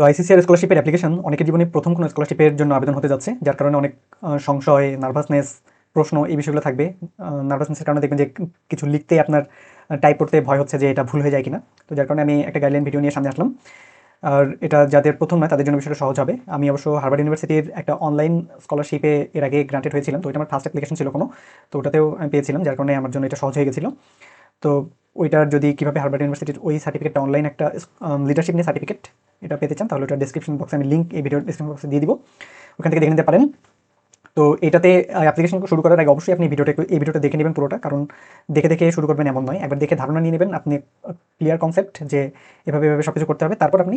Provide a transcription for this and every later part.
তো আইসিসিআর স্কলারশিপের অ্যাপ্লিকেশন অনেকের জীবনে প্রথম কোনো স্কলারশিপের জন্য আবেদন হতে যাচ্ছে, যার কারণে অনেক সংশয়, নার্ভাসনেস, প্রশ্ন এই বিষয়গুলো থাকবে। নার্ভাসনেসের কারণে দেখবেন যে কিছু লিখতে আপনার টাইপ করতে ভয় হচ্ছে যে এটা ভুল হয়ে যায় কিনা। তো যার কারণে আমি একটা গাইডলাইন ভিডিও নিয়ে সামনে আসলাম। আর এটা যাদের প্রথম নয় তাদের জন্য বিষয়টা সহজ হবে। আমি অবশ্য হার্ভার্ড ইউনিভার্সিটির একটা অনলাইন স্কলারশিপে এর আগে গ্রান্টেড হয়েছিলাম, তো এটা আমার ফার্স্ট অ্যাপ্লিকেশন ছিল কোনো, তো ওটাতেও আমি পেয়েছিলাম, যার কারণে আমার জন্য এটা সহজ হয়ে গেছিলো। তো ওইটার যদি কীভাবে হার্ভার্ড ইউনিভার্সিটির ওই সার্টিফিকেটটা অনলাইন একটা লিডারশিপ নিয়ে সার্টিফিকেট এটা পেতে চান, তাহলে ওটা ডিসক্রিপশন বক্সে আমি লিঙ্ক এই ভিডিওর ডিসক্রিপশন বক্সে দিয়ে দিব, ওখান থেকে দেখে নিতে পারেন। তো এটাতে অ্যাপ্লিকেশন শুরু করার আগে অবশ্যই আপনি এই ভিডিওটা দেখে নেবেন পুরোটা, কারণ দেখে দেখে শুরু করবেন এমন নয়, একবার দেখে ধারণা নিয়ে নেবেন, আপনি ক্লিয়ার কনসেপ্ট যে এভাবে এভাবে সব কিছু করতে হবে, তারপর আপনি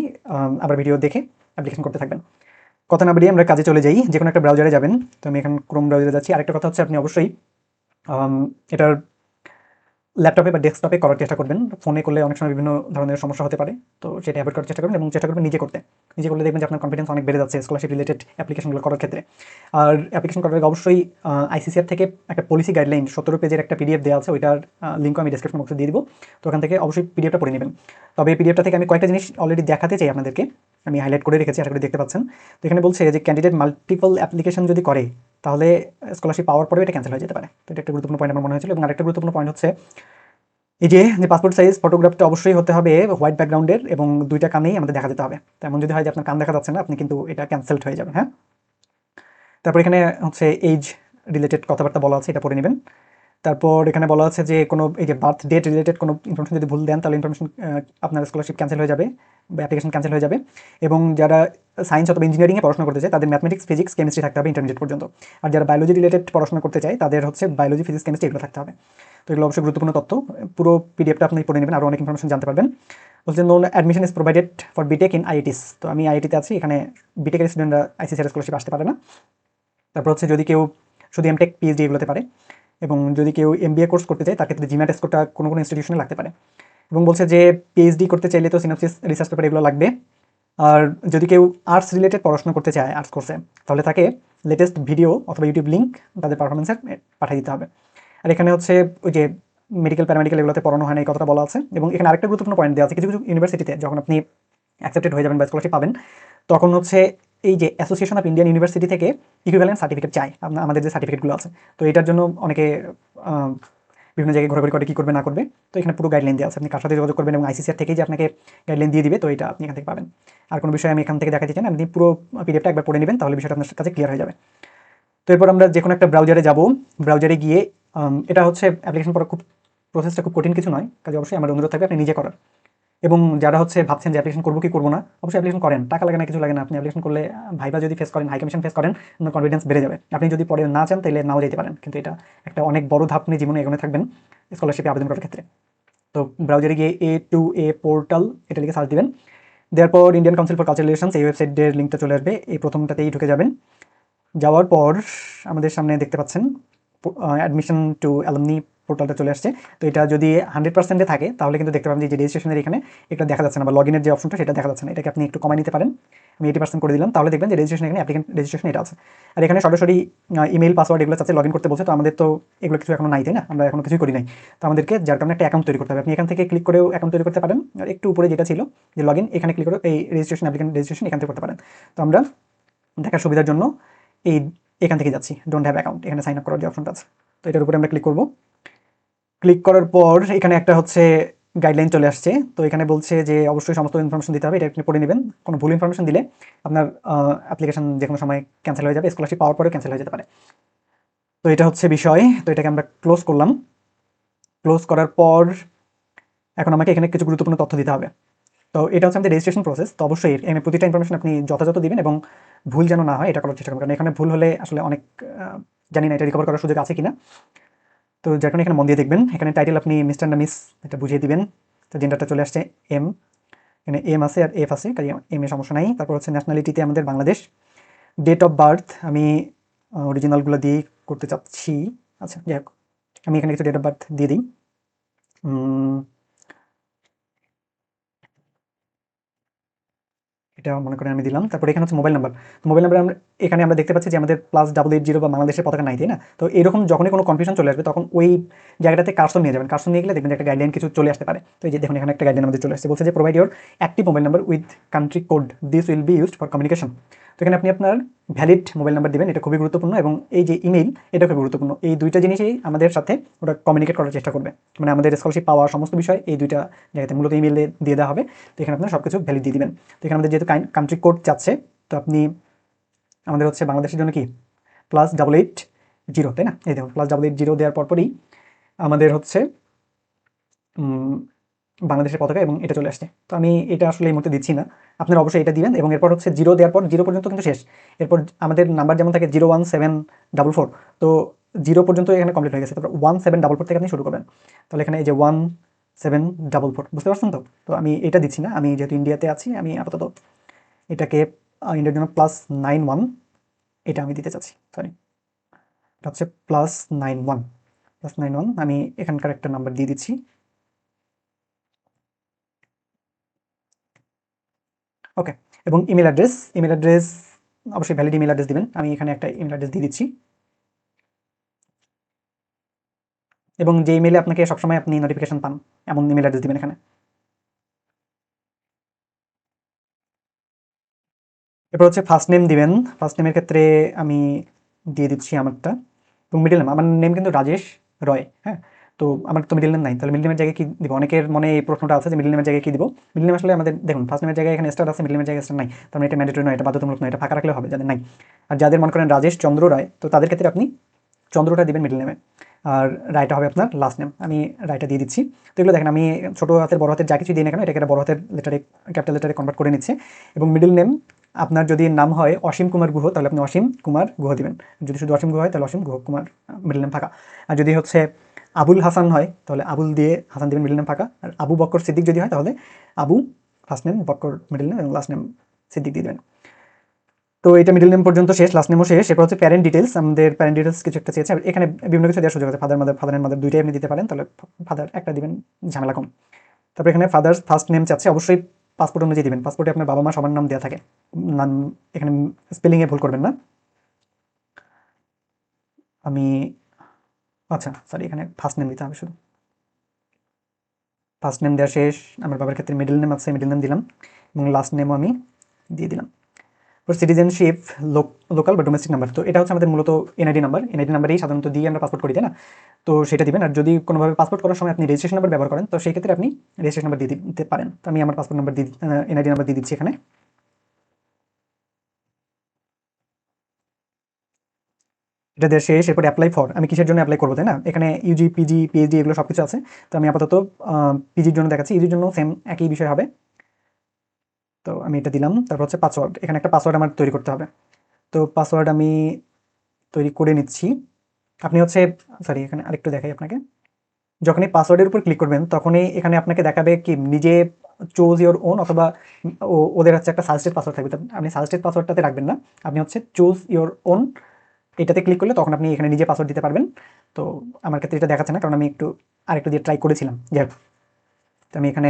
আবার ভিডিও দেখে অ্যাপ্লিকেশন করতে থাকবেন। কথা না বাড়িয়ে আমরা কাজে চলে যাই। যে কোনো একটা ব্রাউজারে যাবেন, তো আমি এখন ক্রোম ব্রাউজারে যাচ্ছি। আরেকটা কথা হচ্ছে, আপনি অবশ্যই এটার ল্যাপটপে বা ডেস্কটপে করার চেষ্টা করবেন। ফোনে করলে অনেক সময় বিভিন্ন ধরনের সমস্যা হতে পারে, তো সেটা অ্যাভয়েড করার চেষ্টা করবেন এবং চেষ্টা করবেন নিজে করতে। নিজে করলে দেখবেন যে আপনার কনফিডেন্স অনেক বেড়ে যাচ্ছে স্কলারশিপ রিলেটেড অ্যাপ্লিকেশনগুলো করার ক্ষেত্রে। আর অ্যাপ্লিকেশন করার আগে অবশ্যই আইসিসিআর থেকে একটা পলিসি গাইডলাইন 17 পেজের একটা পিডিএফ দেওয়া আছে, ওইটার লিঙ্কও আমি ডেসক্রিপশন বক্সে দিয়ে দিব। তো ওখান থেকে অবশ্যই পিডিএফটা পড়ে নেবেন। তবে এই পিডিএফটা থেকে আমি কয়েকটা জিনিস অলরেডি দেখাতে চাই আপনাদেরকে, আমি হাইলাইট করে রেখেছি, আশা করি দেখতে পাচ্ছেন। তো এখানে বলছে যে ক্যান্ডিডেট মাল্টিপল অ্যাপ্লিকেশন যদি করে, তাহলে স্কলারশিপ পাওয়ার পরেও এটা ক্যান্সেল হয়ে যেতে পারে। তো এটা একটা গুরুত্বপূর্ণ পয়েন্ট আমার মনে হয়েছিল। এবং আরেকটা গুরুত্বপূর্ণ পয়েন্ট হচ্ছে এই যে পাসপোর্ট সাইজ ফটোগ্রাফটা অবশ্যই হতে হবে হোয়াইট ব্যাকগ্রাউন্ডের, এবং দুইটা কানেই আমাদের দেখা যেতে হবে। তেমন যদি হয় যে আপনার কান দেখা যাচ্ছে না, আপনি কিন্তু এটা ক্যান্সেলড হয়ে যাবেন। হ্যাঁ, তারপর এখানে হচ্ছে এইজ রিলেটেড কথাবার্তা বলা আছে, এটা পড়ে নেবেন। তারপর এখানে বলা আছে যে কোনো এই যে বার্থ ডেট রিলেটেড কোনো ইনফরমেশন যদি ভুল দেন, তাহলে ইনফরমেশন আপনার স্কলারশিপ ক্যান্সেল হয়ে যাবে বা অ্যাপ্লিকেশন ক্যান্সেল হয়ে যাবে। এবং যারা সায়েন্স অথবা ইঞ্জিনিয়ারিংয়ে পড়াশোনা করতে চায়, তাদের ম্যাথমেটিক্স, ফিজিক্স, কেমিস্ট্রি থাকতে হবে ইন্টারমিডিয়েট পর্যন্ত। আর যারা বায়োলজি রিলেটেড পড়াশোনা করতে চায়, তাদের হচ্ছে বায়োলজি, ফিজিক্স, কেমিস্ট্রি এগুলো থাকতে হবে। তো এগুলো অবশ্যই গুরুত্বপূর্ণ তথ্য। পুরো পিডিএফটা আপনি পড়ে নেবেন, আরও অনেক ইনফরমেশন জানতে পারবেন। বলছে no admission is provided for BTech in IITs. তো আমি আইআইটিতে আছি, এখানে বিটেকের স্টুডেন্টরা আইসিসিআর স্কলারশিপ আসতে পারে না। তারপর হচ্ছে যদি কেউ শুধু এমটেক, পিএইচডি এগুলোতে পারে, এবং যদি কেউ এমবিএ কোর্স করতে চায়, তার ক্ষেত্রে জিম্যাট স্কোরটা কোনো কোনো ইনস্টিটিউশনে লাগতে পারে। এবং বলছে যে পিএইচডি করতে চাইলে তো সিনপসিস, রিসার্চ পেপার এগুলো লাগবে। আর যদি কেউ আর্টস রিলেটেড পড়াশোনা করতে চায় আর্টস কোর্সে, তাহলে তাকে লেটেস্ট ভিডিও অথবা ইউটিউব লিঙ্ক তাদের পারফরমেন্সের পাঠিয়ে দিতে হবে। আর এখানে হচ্ছে ওই যে মেডিকেল, প্যারামেডিকেল এগুলোতে পড়ানো হয় না, এই কথাটা বলা আছে। এবং এখানে আরেকটা গুরুত্বপূর্ণ পয়েন্ট দেওয়া আছে, কিছু কিছু ইউনিভার্সিটিতে যখন আপনি অ্যাকসেপ্টেড হয়ে যাবেন বা স্কলারশিপ পাবেন, তখন হচ্ছে এই যে অ্যাসোসিয়েশন অফ ইন্ডিয়ান ইউনিভার্সিটি থেকে ইকুইভ্যালেন্ট সার্টিফিকেট চাই আমাদের যে সার্টিফিকেটগুলো আছে। তো এটার জন্য অনেকে বিভিন্ন জায়গায় ঘোরাঘুরি করে কী করবে না করবে। তো এখানে পুরো গাইডলাইন দেওয়া আছে, আপনি কার সাথে যোগাযোগ করবেন, এবং আইসিসিআর থেকেই যে আপনাকে গাইডলাইন দিয়ে দিবে, তো এটা আপনি এখান থেকে পাবেন। আর কোনো বিষয় আমি এখান থেকে দেখাতে চাই না, আপনি পুরো পিডিএফটা একবার পড়ে নেবেন, তাহলে বিষয়টা আপনার কাছে ক্লিয়ার হয়ে যাবে। তো এরপর আমরা যে কোনো একটা ব্রাউজারে যাব। ব্রাউজারে গিয়ে এটা হচ্ছে অ্যাপ্লিকেশন করা খুব প্রসেসটা খুব কঠিন কিছু নয়, কাজে অবশ্যই আমার অনুরোধ থাকবে আপনি নিজে করার। এবং যারা হচ্ছে ভাবছেন যে অ্যাপ্লিকেশন করবো কি করবো না, অবশ্যই অ্যাপ্লিকেশন করেন, টাকা লাগে না, কিছু লাগে না। আপনি অ্যাপ্লিকেশন করলে ভাইবা যদি ফেস করেন, হাই কমিশন ফেস করেন, আপনার কনফিডেন্স বেড়ে যাবে। আপনি যদি পরে না চান, তাহলে নাও যেতে পারেন, কিন্তু এটা একটা অনেক বড় ধাপ নিয়ে জীবনে এগোনে থাকবেন স্কলারশিপে আবেদন করার ক্ষেত্রে। তো ব্রাউজারে গিয়ে A2A পোর্টাল এটা লিখে সার্চ দিবেন। দেওয়ার পর Indian council for cultural relations এই ওয়েবসাইটের লিঙ্কটা চলে আসবে, এই প্রথমটাতেই ঢুকে যাবেন। যাওয়ার পর আমাদের সামনে দেখতে পাচ্ছেন অ্যাডমিশন টু অ্যালুমনি পোর্টালটা চলে আসছে। তো এটা যদি 100%-এ থাকে, তাহলে কিন্তু দেখতে পাবেন যে রেজিস্ট্রেশনের এখানে এটা দেখা যাচ্ছে না, বা লগ ইনের যে অপশনটা সেটা দেখা যাচ্ছে না। এটাকে আপনি একটু কমাই নিতে পারেন, আমি 80% করে দিলাম, তাহলে দেখবেন যে রেজিস্ট্রেশন এখানে অ্যাপ্লিকেন্ট রেজিস্ট্রেশন এটা আছে। আর এখানে সরাসরি ইমেল, পাসওয়ার্ড এগুলো চাচ্ছে, লগ ইন করতে বলছে। তো আমাদের তো এগুলো কিছু এখনো নাই, তাই না? আমরা এখনো কিছুই করি নাই। তো আমাদেরকে যার কারণে একটা অ্যাকাউন্ট তৈরি করতে হবে। আপনি এখান থেকে ক্লিক করেও অ্যাকাউন্ট তৈরি করতে পারেন, আর একটু উপরে যেটা ছিল যে লগ ইন, এখানে ক্লিক করে এই রেজিস্ট্রেশন, অ্যাপ্লিকেন্ট রেজিস্ট্রেশন এখান থেকে করতে পারেন। তো আমরা দেখার সুবিধার জন্য এই এখান থেকে যাচ্ছি, ডোন্ট হ্যাভ অ্যাকাউন্ট, এখানে সাইন আপ করার যে অপশনটা আছে, তো এটার উপরে আমরা ক্লিক করব। ক্লিক করার পর এখানে একটা হচ্ছে গাইডলাইন চলে আসছে। তো এখানে বলছে যে অবশ্যই সমস্ত ইনফরমেশন দিতে হবে, এটা আপনি পড়ে নেবেন। কোনো ভুল ইনফরমেশন দিলে আপনার অ্যাপ্লিকেশন যে কোনো সময় ক্যান্সেল হয়ে যাবে, স্কলারশিপ পাওয়ার পরেও ক্যান্সেল হয়ে যেতে পারে। তো এটা হচ্ছে বিষয়। তো এটাকে আমরা ক্লোজ করলাম। ক্লোজ করার পর এখন আমাকে এখানে কিছু গুরুত্বপূর্ণ তথ্য দিতে হবে। তো এটা হচ্ছে আমাদের রেজিস্ট্রেশন প্রসেস। তো অবশ্যই এখানে প্রতিটা ইনফরমেশন আপনি যথাযথ দিবেন, এবং ভুল যেন না হয় এটা করার চেষ্টা করবেন, কারণ এখানে ভুল হলে আসলে অনেক জানি না এটা রিকভার করার সুযোগ আছে কিনা। তো যার কারণে এখানে মন দিয়ে দেখবেন। এখানে টাইটেল আপনি মিস্টার না মিস এটা বুঝিয়ে দিবেন। তো জেন্ডারটা চলে আসছে এম, এখানে এম আছে আর এফ আছে, কাজে এম এ সমস্যা নাই। তারপর হচ্ছে ন্যাশনালিটিতে আমাদের বাংলাদেশ। ডেট অফ বার্থ আমি অরিজিনালগুলো দিয়েই করতে চাচ্ছি। আচ্ছা, যাই হোক, আমি এখানে কিছু ডেট অফ বার্থ দিয়ে দিই। এটা মনে করেন আমি দিলাম। তারপর এখানে হচ্ছে মোবাইল নাম্বার। তো মোবাইল নাম্বার এখানে আমরা দেখতে পাচ্ছি যে আমাদের +880 বা বাংলাদেশের পতাকা নাই, তাই না? তো এরকম যখনই কোনো কনফিউশন চলে আসবে তখন ওই জায়গাটাতে কার্সর নিয়ে যাবেন। কার্সর নিয়ে গেলে দেখবেন যে একটা গাইডলাইন কিছু চলে আসতে পারে। তো এই যে দেখুন এখানে একটা গাইডলাইন আমাদের চলে আসছে, বলছে যে provide your active mobile number with country code, this will be used for communication. তো এখানে আপনি আপনার ভ্যালিড মোবাইল নাম্বার দিবেন, এটা খুবই গুরুত্বপূর্ণ, এবং এই যে ইমেইল, এটা খুবই গুরুত্বপূর্ণ। এই দুইটা জিনিসই আমাদের সাথে ওরা কমিউনিকেট করার চেষ্টা করবে, মানে আমাদের স্কলারশিপ পাওয়া সমস্ত বিষয় এই দুইটা জায়গাতে মূলত ইমেইল দিয়ে দেওয়া হবে। তো এখানে আপনার সব কিছু ভ্যালিড দিয়ে দিবেন। তো এখানে আমাদের যেহেতু কান্ট্রি কোড চাচ্ছে, তো আপনি আমাদের হচ্ছে বাংলাদেশের জন্য কি +880, তাই না? এই দেখুন +880 দেওয়ার পরপরই আমাদের হচ্ছে বাংলাদেশের পতাকা, এবং এটা চলে আসছে। তো আমি এটা আসলে এই মুহূর্তে দিচ্ছি না, আপনারা অবশ্যই এটা দিবেন। এবং এরপর হচ্ছে 0 দেওয়ার পর 0 পর্যন্ত কিন্তু শেষ। এরপর আমাদের নাম্বার যেমন থাকে 01744, তো 0 পর্যন্ত এখানে কমপ্লিট হয়ে গেছে। তারপর 1744 থেকে আপনি শুরু করবেন। তাহলে এখানে এই যে 1744, বুঝতে পারছেন তো? তো আমি এটা দিচ্ছি না, আমি যেহেতু ইন্ডিয়াতে আছি আমি আপাতত এটাকে ইন্ডিয়ার জন্য +91 এটা আমি দিতে চাচ্ছি, সরি, এটা হচ্ছে +91 আমি এখানকার একটা নাম্বার দিয়ে দিচ্ছি। ওকে। এবং ইমেল অ্যাড্রেস অবশ্যই ভ্যালিড ইমেল অ্যাড্রেস দিবেন। আমি এখানে একটা ইমেল অ্যাড্রেস দিয়ে দিচ্ছি, এবং যে ইমেলে আপনাকে সবসময় আপনি নোটিফিকেশন পান এমন ইমেল অ্যাড্রেস দিবেন এখানে। এরপর হচ্ছে ফার্স্ট নেম দিবেন। ফার্স্ট নেমের ক্ষেত্রে আমি দিয়ে দিচ্ছি আমারটা, এবং মিডল নেম, আমার নেম কিন্তু রাজেশ রয়, হ্যাঁ। তো আমার তো মিডল নেম নাই, তাহলে মিডল নেমের জায়গায় কি দিব? অনেকের মনে এই প্রশ্নটা আছে যে মিডল নেমের জায়গায় কি দিব। মিডল নেম আসলে আমাদের দেখুন ফার্স্ট নেমের জায়গায় এখানে স্টার আছে, মিডল নেমের জায়গায় স্টার নাই, তার মানে এটা ম্যান্ডেটরি নয়, এটা বাধ্যতামূলক নয়, এটা ফাঁকা রাখলে হবে যাদের নাই। আর যাদের মনে করেন রাজেশ চন্দ্র রায়, তো তাদের ক্ষেত্রে আপনি চন্দ্রটা দিবেন মিডল নেমে, আর রায়টা হবে আপনার লাস্ট নেম। আমি রায়টা দিয়ে দিচ্ছি। তো এগুলো দেখেন আমি ছোটো হাতের বড় হাতের যা কিছু দিই না কেন এটাকে বড় হাতের লেটারে, ক্যাপিটাল লেটারে কনভার্ট করে নিচ্ছে। এবং মিডল নেম আপনার যদি নাম হয় অসীম কুমার গুহ, তাহলে আপনি অসীম কুমার গুহ দিবেন। যদি শুধু অসীম গুহ হয় তাহলে অসীম গুহ কুমার মিডল নেম ফাঁকা। আর যদি হচ্ছে আবুল হাসান হয় তাহলে আবুল দিয়ে হাসান দিবেন, মিডল নেম ফাঁকা। আর আবু বক্কর সিদ্দিক যদি হয় তাহলে Abu first name, Bakkar middle name, এবং লাস্ট নেম সিদ্দিক দিয়ে দেবেন। তো এটা মিডল নেম পর্যন্ত শেষ, লাস্ট নেমও শেষ। এরপর হচ্ছে প্যারেন্ট ডিটেলস, আমাদের প্যারেন্ট ডিটেলস কিছু একটা চেয়েছে। আর এখানে বিভিন্ন কিছু দেওয়ার সুযোগ আছে, father mother, father and mother দুইটাই আপনি দিতে পারেন, তাহলে ফাদার একটা দিবেন, ঝামেলা কম। তারপর এখানে ফাদার্স ফার্স্ট নেম চাচ্ছে, অবশ্যই পাসপোর্ট অনুযায়ী দিবেন। পাসপোর্টে আপনার বাবা মা সবার নাম দেওয়া থাকে, নাম এখানে স্পেলিংয়ে ভুল করবেন না। আমি আচ্ছা সরি, এখানে ফার্স্ট নেম দিতে হবে শুধু। ফার্স্ট নেম দেওয়া শেষ। আমার বাবার ক্ষেত্রে মিডল নেম আছে, মিডল নেম দিলাম, এবং লাস্ট নেমও আমি দিয়ে দিলাম। সিটিজেনশিপ, লোকাল বা ডোমেস্টিক নাম্বার, তো এটা হচ্ছে আমাদের মূলত এনআইডি নাম্বার। এনআইডি নাম্বারেই সাধারণত দিয়ে আমরা পাসপোর্ট করি, তাই না? তো সেটা দিবেন। আর যদি কোনোভাবে পাসপোর্ট করার সময় আপনি রেজিস্ট্রেশন নাম্বার ব্যবহার করেন, তো সেই ক্ষেত্রে আপনি রেজিস্ট্রেশন নাম্বার দিয়ে দিতে পারেন। তো আমি আমার পাসপোর্ট নাম্বার দিয়ে এনআইডি নাম্বার দিয়ে দিচ্ছি এখানে। এটা দেওয়া শেষ। এরপর অ্যাপ্লাই ফর, আমি কিসের জন্য অ্যাপ্লাই করবো, তাই না? এখানে ইউজি, পিজি, পিএইচডি এগুলো সব কিছু আছে। তো আমি আপাতত পিজির জন্য দেখাচ্ছি, ইউজির জন্য সেম একই বিষয় হবে। তো আমি এটা দিলাম। তারপর হচ্ছে পাসওয়ার্ড, এখানে একটা পাসওয়ার্ড আমার তৈরি করতে হবে। তো পাসওয়ার্ড আমি তৈরি করে নিচ্ছি। আপনি হচ্ছে সরি, এখানে আরেকটু দেখাই আপনাকে। যখনই পাসওয়ার্ডের উপর ক্লিক করবেন তখনই এখানে আপনাকে দেখাবে কি নিজে চুজ ইওর ওন, অথবা ওদের হচ্ছে একটা সাজেস্টেড পাসওয়ার্ড থাকবে। তো আপনি সাজেস্টেড পাসওয়ার্ডটাতে রাখবেন না, আপনি হচ্ছে চুজ ইওর ওন এটাতে ক্লিক করলে তখন আপনি এখানে নিজে পাসওয়ার্ড দিতে পারবেন। তো আমার ক্ষেত্রে এটা দেখাচ্ছে না, কারণ আমি একটু আরেকটু দিয়ে ট্রাই করেছিলাম। যাই হোক, তো আমি এখানে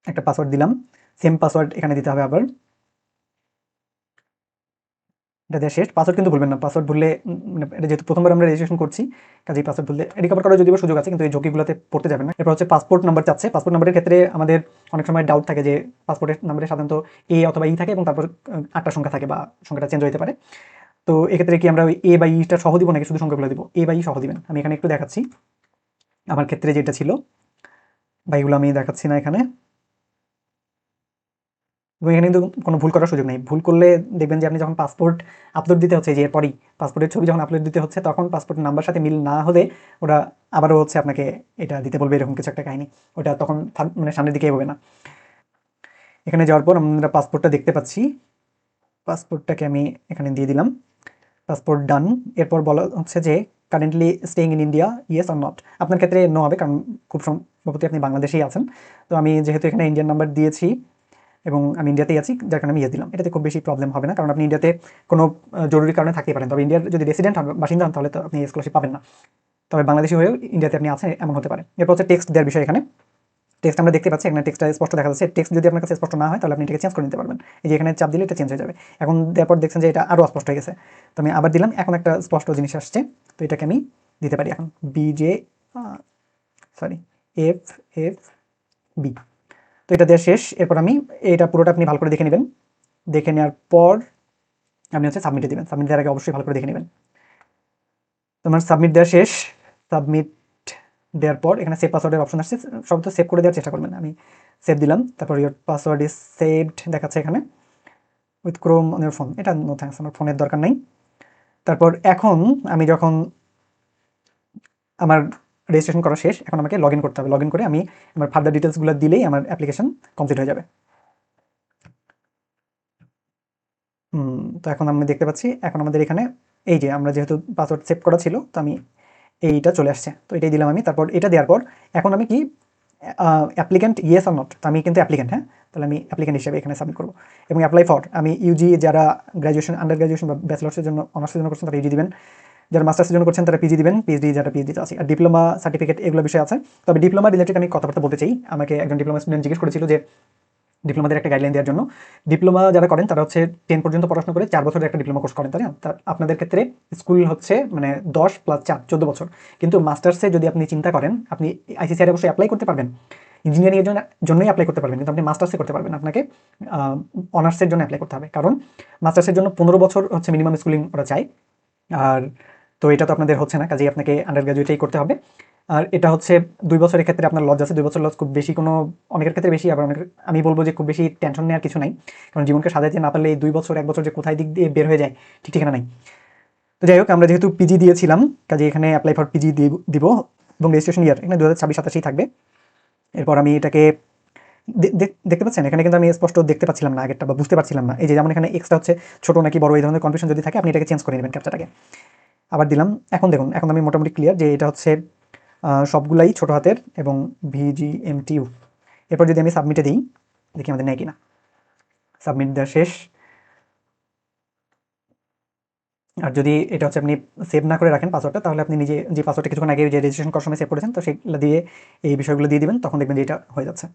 একটা পাসওয়ার্ড দিলাম, সেম পাসওয়ার্ড এখানে দিতে হবে আবার। এটা দেওয়া শেষ। পাসওয়ার্ড কিন্তু ভুলবেন না, পাসওয়ার্ড ভুললে মানে এটা যেহেতু প্রথমবার আমরা রেজিস্ট্রেশন করছি, কাজেই পাসওয়ার্ড ভুললে রিকভার করার যদিও সুযোগ আছে, কিন্তু এই ঝুঁকিগুলোতে পড়তে যাবেন না। এরপর হচ্ছে পাসপোর্ট নাম্বার চাচ্ছে। পাসপোর্ট নাম্বারের ক্ষেত্রে আমাদের অনেক সময় ডাউট থাকে যে পাসপোর্টের নাম্বারে সাধারণত এ অথবা ই থাকে, এবং তারপর 8টা সংখ্যা থাকে বা সংখ্যাটা চেঞ্জ হতে পারে। তো এক্ষেত্রে কি আমরা ওই এ বা ইটা সহ দিব নাকি শুধু সংখ্যাগুলো দিব? এ বা ই সহ দিবেন। আমি এখানে একটু দেখাচ্ছি আমার ক্ষেত্রে যেটা ছিল, বা এগুলো আমি দেখাচ্ছি না এখানে। এবং এখানে কিন্তু কোনো ভুল করার সুযোগ নেই। ভুল করলে দেখবেন যে আপনি যখন পাসপোর্ট আপলোড দিতে হচ্ছে, যে এরপরই পাসপোর্টের ছবি যখন আপলোড দিতে হচ্ছে, তখন পাসপোর্ট নাম্বার সাথে মিল না হলে ওরা আবারও হচ্ছে আপনাকে এটা দিতে বলবে, এরকম কিছু একটা কাহিনী। ওটা তখন মানে সামনের দিকে এগোবে না। এখানে যাওয়ার পর আমরা পাসপোর্টটা দেখতে পাচ্ছি, পাসপোর্টটাকে আমি এখানে দিয়ে দিলাম, পাসপোর্ট ডান। এরপর বলা হচ্ছে যে currently staying in India, yes or not. আপনার ক্ষেত্রে নো হবে, কারণ খুব সম্ভবত আপনি বাংলাদেশেই আছেন। তো আমি যেহেতু এখানে ইন্ডিয়ান নাম্বার দিয়েছি এবং আমি ইন্ডিয়াতেই আছি, যার কারণে আমি ইয়ে দিলাম। এটাতে খুব বেশি প্রবলেম হবে না, কারণ আপনি ইন্ডিয়াতে কোনো জরুরি কারণে থাকতেই পারেন। তবে ইন্ডিয়ার যদি রেসিডেন্ট হন, বাসিন্দা হন, তাহলে তো আপনি স্কলারশিপ পাবেন না। তবে বাংলাদেশি হয়েও ইন্ডিয়াতে আপনি আছেন এমন হতে পারে। এরপর হচ্ছে টেক্সট দেওয়ার বিষয় এখানে। টেক্সট আমরা দেখতে পাচ্ছি এখানে টেক্সটটা স্পষ্ট দেখা যাচ্ছে। টেক্সট যদি আপনার কাছে স্পষ্ট না হয় তাহলে আপনি এটাকে চেঞ্জ করে নিতে পারবেন। এই যে এখানে চাপ দিলে এটা চেঞ্জ হয়ে যাবে। এখন দেওয়ার পর দেখছেন যে এটা আরও অস্পষ্ট হয়ে গেছে। তো আমি আবার দিলাম, এখন একটা স্পষ্ট জিনিস আসছে। তো এটাকে আমি দিতে পারি এখন বিজে সরি এফ এফ বি। তো এটা দেওয়া শেষ। এরপর আমি এটা পুরোটা আপনি ভালো করে দেখে নেবেন। দেখে নেওয়ার পর আপনি হচ্ছে সাবমিটে দিবেন। সাবমিট দেওয়ার আগে অবশ্যই ভালো করে দেখে নেবেন। তোমার সাবমিট দেওয়া শেষ। সাবমিট দেওয়ার পর এখানে সেভ পাসওয়ার্ডের অপশন আসছে, সব তো সেভ করে দেওয়ার চেষ্টা করবেন। আমি সেভ দিলাম, তারপর ইয়োর পাসওয়ার্ড ইজ সেভড দেখাচ্ছে এখানে with Chrome on your phone. এটা নো থ্যাঙ্কস, আমার ফোনের দরকার নেই। তারপর এখন আমি যখন আমার রেজিস্ট্রেশন করা শেষ, এখন আমাকে লগ ইন করতে হবে। লগ ইন করে আমি আমার ফার্দার ডিটেলসগুলো দিলেই আমার অ্যাপ্লিকেশন কমপ্লিট হয়ে যাবে। তো এখন আমি দেখতে পাচ্ছি এখন আমাদের এখানে এই যে আমরা যেহেতু পাসওয়ার্ড সেভ করা ছিল, তো আমি এইটা চলে আসছে, তো এটাই দিলাম আমি। তারপর এটা দেওয়ার পর এখন আমি কি অ্যাপ্লিক্যান্ট ইয়েস আর নট, তো আমি কিন্তু অ্যাপ্লিক্যান্ট, হ্যাঁ, তাহলে আমি অ্যাপ্লিক্যান্ট হিসেবে এখানে সাবমিট করবো। এবং অ্যাপ্লাই ফর, আমি ইউজি যারা গ্র্যাজুয়েশন, আন্ডার গ্র্যাজুয়েশন বা ব্যাচেলার্সের জন্য, অনার্সের জন্য করছেন তারা ইউজি দিবেন, যারা মাস্টার্সের জন্য করছেন তারা পিজি দিবেন, পিএইচডি যারা পিএইচডিতে আছে, আর ডিপ্লোমা সার্টিফিকেট এগুলো বিষয় আছে। তবে ডিপ্লোমা রিলেটেড আমি কথাবার্তা বলতে চাই। আমাকে একজন ডিপ্লোমা স্টুডেন্ট জিজ্ঞেস করেছিল যে ডিপ্লোমাদের একটা গাইডলাইন দেওয়ার জন্য। ডিপ্লোমা যারা করেন তারা হচ্ছে 10 পর্যন্ত পড়াশোনা করে 4 বছরের একটা ডিপ্লোমা কোর্স করেন, তাই না? তা আপনাদের ক্ষেত্রে স্কুল হচ্ছে মানে 10 + 4 14 বছর। কিন্তু মাস্টার্সে যদি আপনি চিন্তা করেন, আপনি আইসিসিআর অবশ্যই অ্যাপ্লাই করতে পারবেন, ইঞ্জিনিয়ারিং এর জন্যই অ্যাপ্লাই করতে পারবেন, কিন্তু আপনি মাস্টার্সে করতে পারবেন, আপনাকে অনার্সের জন্য অ্যাপ্লাই করতে হবে। কারণ মাস্টার্সের জন্য 15 বছর হচ্ছে মিনিমাম স্কুলিং ওরা চায়। আর তো এটা তো আপনাদের হচ্ছে না, কাজেই আপনাকে আন্ডার গ্র্যাজুয়েটেই করতে হবে। আর এটা হচ্ছে 2 বছরের ক্ষেত্রে আপনার লজ আছে। 2 বছর লজ খুব বেশি কোনো, অনেকের ক্ষেত্রে বেশি, আবার অনেকের, আমি বলবো যে খুব বেশি টেনশন নেওয়ার কিছু নাই। কারণ জীবনকে সাজাইতে না পারলে এই 2 বছর 1 বছর যে কোথায় দিক দিয়ে বের হয়ে যায় ঠিক ঠিকানা নাই। তো যাই হোক, আমরা যেহেতু পিজি দিয়েছিলাম, কাজে এখানে অ্যাপ্লাই ফর পিজি দিব এবং রেজিস্ট্রেশন ইয়ার এখানে 2026-27 থাকবে। এরপর আমি এটাকে দেখতে পাচ্ছেন এখানে কিন্তু আমি স্পষ্ট দেখতে পাচ্ছিলাম না আগেরটা, বা বুঝতে পারছিলাম না। এই যে যেমন এখানে এক্সটা হচ্ছে ছোট নাকি বড়, এই ধরনের কনফিউশন যদি থাকে আপনি এটাকে চেঞ্জ করে নেবেন ক্যাপচাটাকে। আবার দিলাম, এখন দেখুন এখন আমি মোটামুটি ক্লিয়ার যে এটা হচ্ছে সবগুলাই ছোট হাতের এবং VGMTU। এরপর যদি আমি সাবমিটে দিই, দেখি আমাদের নেয় কিনা। সাবমিট দেওয়া শেষ। আর যদি এটা হচ্ছে আপনি সেভ না করে রাখেন পাসওয়ার্ডটা, তাহলে আপনি নিজে যে পাসওয়ার্ডটা কিছুক্ষণ আগে যে রেজিস্ট্রেশন করার সময় সেভ করেছেন, তো সেগুলো দিয়ে এই বিষয়গুলো দিয়ে দিবেন, তখন দেখবেন যে এটা হয়ে যাচ্ছে।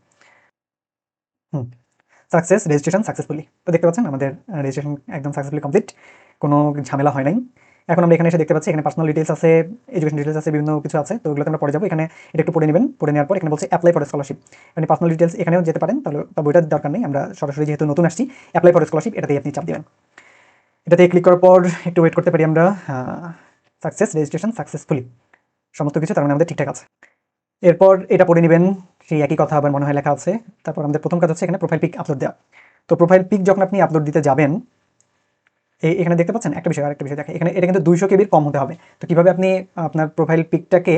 Success, registration successfully. তো দেখতে পাচ্ছেন আমাদের রেজিস্ট্রেশন একদম সাকসেসফুলি কমপ্লিট, কোনো ঝামেলা হয় নাই। এখন আমরা এখানে এসে দেখতে পাচ্ছি এখানে পার্সোনাল ডিটেলস আছে, এডুকেশন ডিটেলস আছে, বিভিন্ন কিছু আছে। তো ওগুলোতে আমরা পরে যাবো। এখানে এটা একটু পড়ে নেবেন, পড়ে নেওয়ার পর এখানে বলছে অ্যাপ্লাই ফর স্কলারশিপ। মানে পার্সোনাল ডিটেলস এখানেও যেতে পারেন, তাহলে তবে ওইটার দরকার নেই, আমরা সরাসরি যেহেতু নতুন আসছি অ্যাপ্লাই ফর স্কলারশিপ এটাতেই আপনি চাপ দেবেন। এটাতে ক্লিক করার পর একটু ওয়েট করতে পারি আমরা। সাকসেস, রেজিস্ট্রেশন সাকসেসফুলি, সমস্ত কিছু তার মানে আমাদের ঠিকঠাক আছে। এরপর এটা পড়ে নেবেন, সেই একই কথা আবার মনে হয় লেখা আছে। তারপর আমাদের প্রথম কাজ হচ্ছে এখানে প্রোফাইল পিক আপলোড দেওয়া। তো প্রোফাইল পিক যখন আপনি আপলোড দিতে যাবেন, এখানে দেখতে পাচ্ছেন একটা বিষয়, আরেকটা বিষয় দেখে এখানে, এটা কিন্তু 200 কেবির কম হতে হবে। তো কিভাবে আপনি আপনার প্রোফাইল পিকটাকে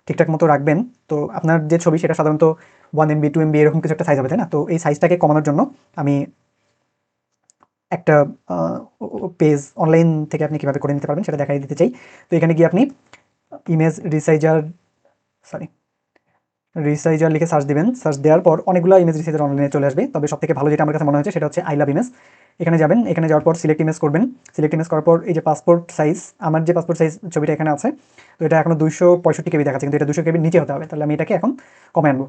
ঠিকঠাক মতো রাখবেন, তো আপনার যে ছবি সেটা সাধারণত 1 MB 2 MB এরকম কিছু একটা সাইজ হবে, তাই না? তো এই সাইজটাকে কমানোর জন্য আমি একটা পেজ অনলাইন থেকে আপনি কিভাবে করে নিতে পারবেন সেটা দেখাই দিতে চাই। তো এখানে গিয়ে আপনি ইমেজ রিসাইজার, সরি রিসাইজার লিখে সার্চ দিবেন। সার্চ দেওয়ার পর অনেকগুলো ইমেজ রিসাইজার অনলাইনে চলে আসবে, তবে সবথেকে ভালো যেটা আমার কাছে মনে হচ্ছে সেটা হচ্ছে আই লাভ ইমেজ। এখানে যাবেন, এখানে যাওয়ার পর সিলেক্ট ইমেজ করবেন। সিলেক্ট ইমেজ করার পর এই যে পাসপোর্ট সাইজ, আমার যে পাসপোর্ট সাইজ ছবিটা এখানে আছে, তো এটা এখনো 265 কেবি দেখাচ্ছে, কিন্তু এটা 200 কেবির নিচে হতে হবে। তাহলে আমি এটাকে এখন কমে আনবো।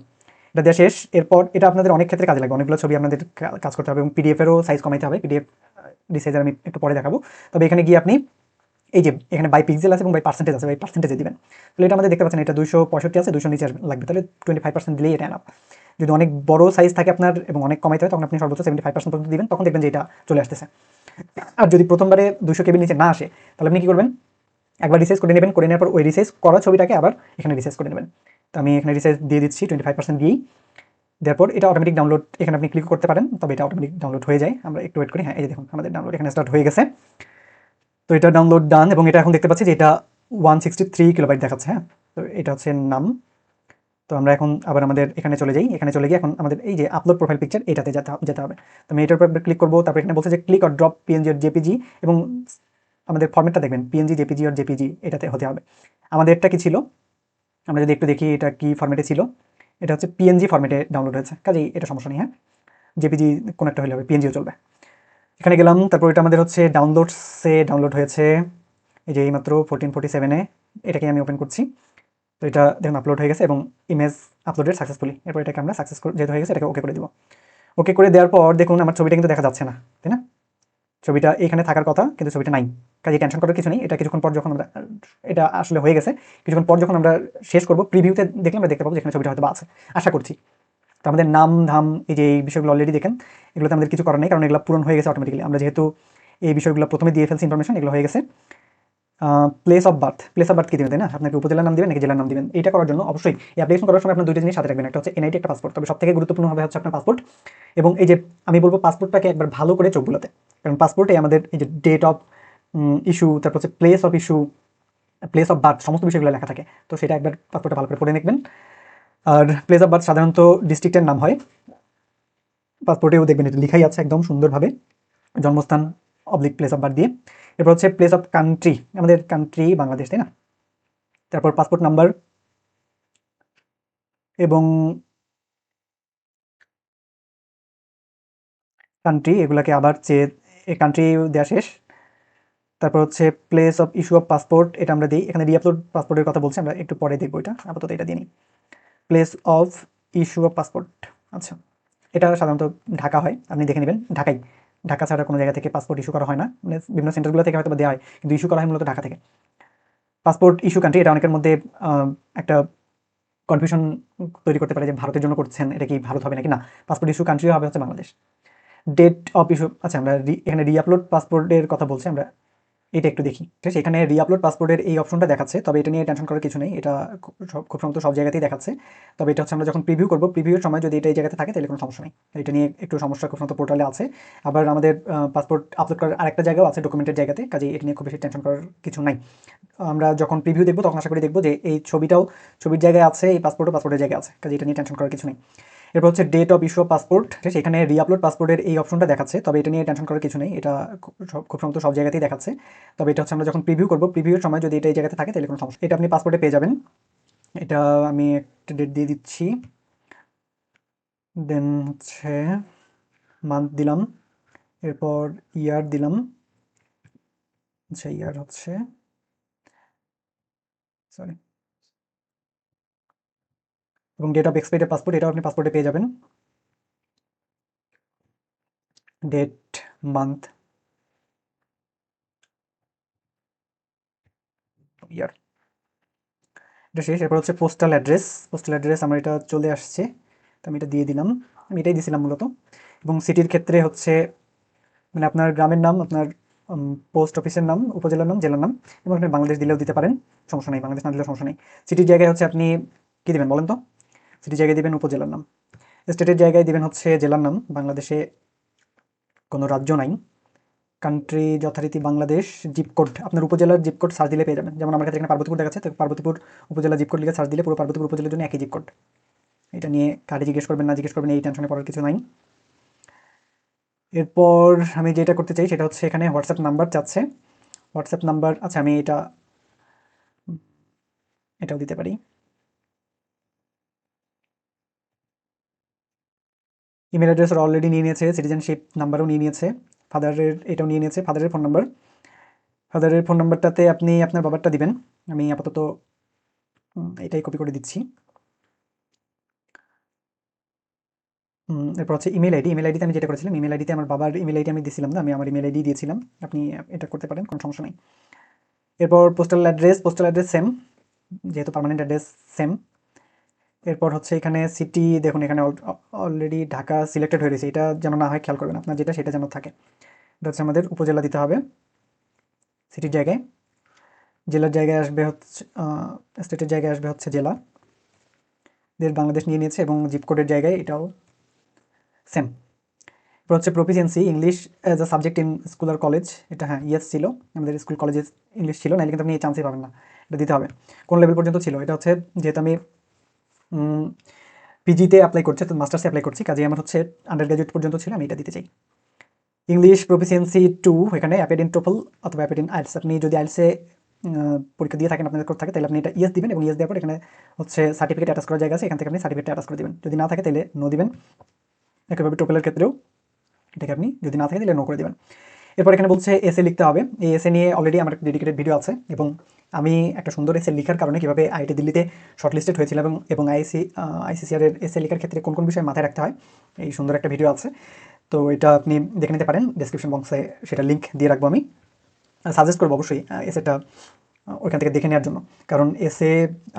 এটা দেওয়া শেষ। এরপর এটা আপনাদের অনেক ক্ষেত্রে কাজে লাগবে, অনেকগুলো ছবি আপনাদের কাজ করতে হবে, এবং পিডিএফেরও সাইজ কমাইতে হবে। পিডিএফ রিসাইজার আমি একটু পরে দেখাবো। তবে এখানে গিয়ে আপনি এই যে এখানে বাই পিক্সেল আছে এবং বাই পার্সেন্টেজ আছে, বাই পার্সেন্টেজে দিবেন। তাহলে এটা আমাদের দেখতে পাচ্ছেন এটা 265 আছে, 200 নিচে লাগবে, তাহলে 25% দিলেই এটা এনাফ। যদি অনেক বড় সাইজ থাকে আপনার এবং অনেক কমাইতে হয়, তখন আপনি সর্বোচ্চ 75% পর্যন্ত দিবেন, তখন দেখবেন যে এটা চলে আসতেছে। আর যদি প্রথমবারে 200 কেবির নিচে না আসে, তাহলে আপনি কি করবেন, একবার রিসাইজ করে নেবেন, করে নেওয়ার পর ওই রিসাইজ করা ছবিটাকে আবার এখানে রিসাইজ করে নেবেন। তো আমি এখানে রিসাইজ দিয়ে দিচ্ছি 25% দিয়েই। তারপর এটা অটোমেটিক ডাউনলোড, এখানে আপনি ক্লিক করতে পারেন, তবে এটা অটোমেটিক ডাউনলোড হয়ে যায়। আমরা একটু ওয়েট করি। হ্যাঁ, এই যে দেখুন আমাদের ডাউনলোড এখানে স্টার্ট হয়ে গেছে। তো এটা ডাউনলোড ডান, এবং এটা এখন দেখতে পাচ্ছি যে এটা 163 কিলোবাইট দেখাচ্ছে। হ্যাঁ, তো এটা হচ্ছে নাম। তো আমরা এখন আবার আমাদের এখানে চলে যাই, এখানে চলে গিয়ে এখন আমাদের এই যে আপলোড প্রোফাইল পিকচার এটাতে যেতে হবে। তো আমি এটার উপর ক্লিক করবো। তারপর এখানে বলছে যে ক্লিক অর ড্রপ পিএনজি আর জেপিজি, এবং আমাদের ফর্মেটটা দেখবেন পিএনজি, জেপিজি আর জেপিজি এটাতে হতে হবে। আমাদের এটা কি ছিল, আমরা যদি একটু দেখি এটা কি ফর্মেটে ছিল। এটা হচ্ছে পিএনজি ফর্মেটে ডাউনলোড হয়েছে, কাজেই এটা সমস্যা নেই। হ্যাঁ, জেপিজি কোনো একটা হলে হবে, পিএনজিও চলবে। এখানে গেলাম, তারপর এটা আমাদের হচ্ছে ডাউনলোডসে ডাউনলোড হয়েছে, এই যে এইমাত্র 1447-এ এটাকে আমি ওপেন করছি। তো এটা দেখুন আপলোড হয়ে গেছে এবং ইমেজ আপলোডেড সাকসেসফুলি। এরপর এটাকে আমরা যেহেতু হয়ে গেছে এটাকে ওকে করে দিব। ওকে করে দেওয়ার পর দেখুন আমার ছবিটা কিন্তু দেখা যাচ্ছে না, তাই না? ছবিটা এখানে থাকার কথা কিন্তু ছবিটা নাই। কাজে টেনশন করার কিছু নেই। এটা কিছুক্ষণ পর যখন আমরা এটা আসলে হয়ে গেছে, কিছুক্ষণ পর যখন আমরা শেষ করব প্রিভিউতে দেখলে আমরা দেখতে পাবো যেখানে ছবিটা হয়তো আছে, আশা করছি। তো আমাদের নাম ধাম এই যে এই বিষয়গুলো অলরেডি দেখেন, এগুলোতে আমাদের কিছু করার নেই, কারণ এগুলো পূরণ হয়ে গেছে অটোমেটিক্যালি। আমরা যেহেতু এই বিষয়গুলো প্রথমে দিয়ে ফেলছি ইনফরমেশন, এগুলো হয়ে গেছে। প্লেস অফ বার্থ কি দিবেন, তাই না? আপনাকে উপজেলার নাম দিবেন নাকি জেলার নাম দিবেন? এইটা করার জন্য অবশ্যই এই অ্যাপ্লিকেশন করার সময় আপনার দুইটা জিনিস সাথে রাখবেন, একটা হচ্ছে এনআইডি, একটা পাসপোর্ট। তবে সবথেকে গুরুত্বপূর্ণ হবে হচ্ছে আপনার পাসপোর্ট। এবং এই যে আমি বলবো পাসপোর্টটাকে একবার ভালো করে চোখ বুলাতে, কারণ পাসপোর্টে আমাদের এই যে ডেট অফ ইস্যু, তারপর হচ্ছে place of issue, place of birth, সমস্ত বিষয়গুলো লেখা থাকে। তো সেটা একবার পাসপোর্টটা ভালো করে পড়ে দেখবেন। আর প্লেস অফ বার্থ সাধারণত ডিস্ট্রিক্টের নাম হয়, পাসপোর্টেও দেখবেন এটা লেখাই আছে একদম সুন্দরভাবে, জন্মস্থান অবলিক প্লেস অফ বার্থ দিয়ে। এরপর হচ্ছে প্লেস অফ কান্ট্রি, আমাদের কান্ট্রি বাংলাদেশ, তাই না? তারপর পাসপোর্ট নাম্বার এবং কান্ট্রি, এগুলাকে আবার চেয়ে এই কান্ট্রি দেওয়া শেষ। তারপর হচ্ছে place of issue of passport, এটা আমরা দিই। এখানে রিআপলোড পাসপোর্টের কথা বলছি, আমরা একটু পরে দেখবো, এটা আপাতত এটা দিয়ে নিই। Place of issue of passport, আচ্ছা, এটা সাধারণত ঢাকা হয়, আপনি দেখে নেবেন ঢাকাই। ঢাকা ছাড়া কোনো জায়গা থেকে পাসপোর্ট ইস্যু করা হয় না, মানে বিভিন্ন সেন্টারগুলো থেকে হয়তো দেওয়া হয়, কিন্তু ইস্যু করা হয় মূলত ঢাকা থেকে। পাসপোর্ট ইস্যু কান্ট্রি, এটা অনেকের মধ্যে একটা কনফিউশন তৈরি করতে পারে যে ভারতের জন্য করছেন, এটা কি ভারত হবে নাকি? না, পাসপোর্ট ইস্যু কান্ট্রি হবে হচ্ছে বাংলাদেশ। ডেট অফ ইস্যু, আচ্ছা আমরা এখানে রিআপলোড পাসপোর্টের কথা বলছি, আমরা এটা একটু দেখি। ঠিক আছে, এখানে রিআপলোড পাসপোর্টের এই অপশনটা দেখাচ্ছে, তবে এটা নিয়ে টেনশন করার কিছু নেই, এটা খুব সম্ভবত সব জায়গাতেই দেখাচ্ছে। তবে এটা হচ্ছে আমরা যখন প্রিভিউ করবো, প্রিভিউর সময় যদি এটা এই জায়গাতে থাকে তাহলে কোনো সমস্যা নেই। এটা নিয়ে একটু সমস্যা খুব সম্ভবত পোর্টালে আছে। আবার আমাদের পাসপোর্ট আপলোড করার আরেকটা জায়গাও আছে ডকুমেন্টের জায়গাতে, কাজে এটা নিয়ে খুব বেশি টেনশন করার কিছু নাই। আমরা যখন প্রিভিউ দেখবো তখন আশা করি দেখবো যে এই ছবিটাও ছবির জায়গায় আছে, এই পাসপোর্টও পাসপোর্টের জায়গায় আছে, কাজে এটা নিয়ে টেনশন করার কিছু নেই। এরপর হচ্ছে date of issue of passport, ঠিক আছে, এখানে রিআপলোড পাসপোর্টের এই অপশনটা দেখাচ্ছে, তবে এটা নিয়ে টেনশন করার কিছু নেই, এটা খুব সম্ভবত সব জায়গাতেই দেখাচ্ছে। তবে এটা হচ্ছে আমরা যখন প্রিভিউ করবো, প্রিভিউর সময় যদি এটা এই জায়গাতে থাকে তাহলে কোনো সমস্যা, এটা আপনি পাসপোর্টে পেয়ে যাবেন। এটা আমি একটা ডেট দিয়ে দিচ্ছি, দেন হচ্ছে মান্থ দিলাম, এরপর ইয়ার দিলাম, আচ্ছা ইয়ার হচ্ছে, সরি, এবং ডেট অফ এক্সপায়ার্ড পাসপোর্ট, এটাও আপনি পাসপোর্টে পেয়ে যাবেন। ডেট, মান্থ, ইয়ার, এটা শেষ। এরপর হচ্ছে পোস্টাল অ্যাড্রেস, পোস্টাল অ্যাড্রেস আমার এটা চলে আসছে, তো আমি এটা দিয়ে দিলাম, আমি এটাই দিয়েছিলাম মূলত। এবং সিটির ক্ষেত্রে হচ্ছে মানে আপনার গ্রামের নাম, আপনার পোস্ট অফিসের নাম, উপজেলার নাম, জেলার নাম, এবং আপনি বাংলাদেশ দিলেও দিতে পারেন, সমস্যা নেই, বাংলাদেশ না দিলেও সমস্যা নেই। সিটির জায়গায় হচ্ছে আপনি কী দেবেন বলেন তো? সিটির জায়গায় দিবেন উপজেলার নাম, স্টেটের জায়গায় দিবেন হচ্ছে জেলার নাম, বাংলাদেশে কোনো রাজ্য নাই। কান্ট্রি যথারীতি বাংলাদেশ, জিপ কোড, আপনার উপজেলার জিপ কোড সার্চ দিলে পেয়ে যাবেন। যেমন আমার কাছে এখানে পার্বতীপুর দেখাচ্ছে, তো পার্বতীপুর উপজেলা জিপ কোড লিখে সার্চ দিলে পুরো পার্বতীপুর উপজেলার জন্য একই জিপ কোড। এটা নিয়ে কার্ডে জিজ্ঞেস করবেন না জিজ্ঞেস করবেন এই টেনশনে পড়ার কিছু নাই। এরপর আমি যেটা করতে চাই সেটা হচ্ছে এখানে হোয়াটসঅ্যাপ নাম্বার চাচ্ছে, হোয়াটসঅ্যাপ নাম্বার, আচ্ছা আমি এটাও দিতে পারি। ইমেল অ্যাড্রেস অলরেডি নিয়ে নিয়েছে, সিটিজেনশিপ নাম্বারও নিয়ে নিয়েছে, ফাদারের এটাও নিয়ে নিয়েছে, ফাদারের ফোন নাম্বার, ফাদারের ফোন নাম্বারটাতে আপনি আপনার বাবারটা দিবেন। আমি আপাতত এটাই কপি করে দিচ্ছি। এরপর হচ্ছে ইমেল আইডি, ইমেল আইডিতে আমি যেটা করেছিলাম, ইমেল আইডিতে আমার বাবার ইমেল আইডি আমি দিয়েছিলাম না, আমি আমার ইমেল আইডি দিয়েছিলাম, আপনি এটা করতে পারেন, কোনো সমস্যা নেই। এরপর postal address, postal address same, যেহেতু পার্মানেন্ট অ্যাড্রেস সেম। এরপর হচ্ছে এখানে সিটি, দেখুন এখানে অলরেডি ঢাকা সিলেক্টেড হয়ে রয়েছে, এটা যেন না হয় খেয়াল করবেন, আপনার যেটা সেটা যেন থাকে। এটা হচ্ছে আমাদের উপজেলা দিতে হবে সিটির জায়গায়, জেলার জায়গায় আসবে হচ্ছে স্টেটের জায়গায় আসবে হচ্ছে জেলা, দেশ বাংলাদেশ নিয়ে নিয়েছে, এবং জিপ কোডের জায়গায় এটাও সেম। এরপর হচ্ছে proficiency, English as a subject in school আর কলেজ, এটা হ্যাঁ ইয়েস ছিল, আমাদের স্কুল কলেজে ইংলিশ ছিল, নাহলে কিন্তু আপনি এই চান্সই পাবেন না, এটা দিতে হবে। কোন লেভেল পর্যন্ত ছিল? এটা হচ্ছে যেহেতু আমি পিজিতে অ্যাপ্লাই করছি, তো মাস্টার্সে অ্যাপ্লাই করছি, কাজে আমার হচ্ছে আন্ডার গ্র্যাজুয়েট পর্যন্ত ছিল, আমি এটা দিতে চাই। ইংলিশ প্রফিসিয়েন্সি 2, এখানে অ্যাপেড ইন টোফল অথবা অ্যাপেড ইন আইএলটিএস, আপনি যদি আইএলটিএসে পরীক্ষা দিয়ে থাকেন, আপনাদের কোড থাকে, তাহলে আপনি এটা ইয়েস দিবেন, এবং ইয়েস দেওয়ার পর এখানে হচ্ছে সার্টিফিকেট অ্যাটাচ করার জায়গা আছে, এখান থেকে আপনি সার্টিফিকেট অ্যাটাচ করে দেবেন, যদি না থাকে তাহলে নো দিবেন। একইভাবে টোফেলের ক্ষেত্রেও এটাকে আপনি যদি না থাকে তাহলে নো করে দেবেন। এরপর এখানে বলছে এসে লিখতে হবে, এই এসে নিয়ে অলরেডি আমার ডেডিকেটেড ভিডিও আছে, এবং আমি একটা সুন্দর এসে লেখার কারণে কীভাবে আইআইটি দিল্লিতে শর্টলিস্টেড হয়েছিল এবং আইসিসিআর এর এসে লেখার ক্ষেত্রে কোন কোন বিষয় মাথায় রাখতে হয়, এই সুন্দর একটা ভিডিও আছে। তো এটা আপনি দেখে নিতে পারেন, ডেসক্রিপশন বক্সে সেটা লিঙ্ক দিয়ে রাখবো। আমি সাজেস্ট করবো অবশ্যই এসেটা ওইখান থেকে দেখে নেওয়ার জন্য, কারণ এসে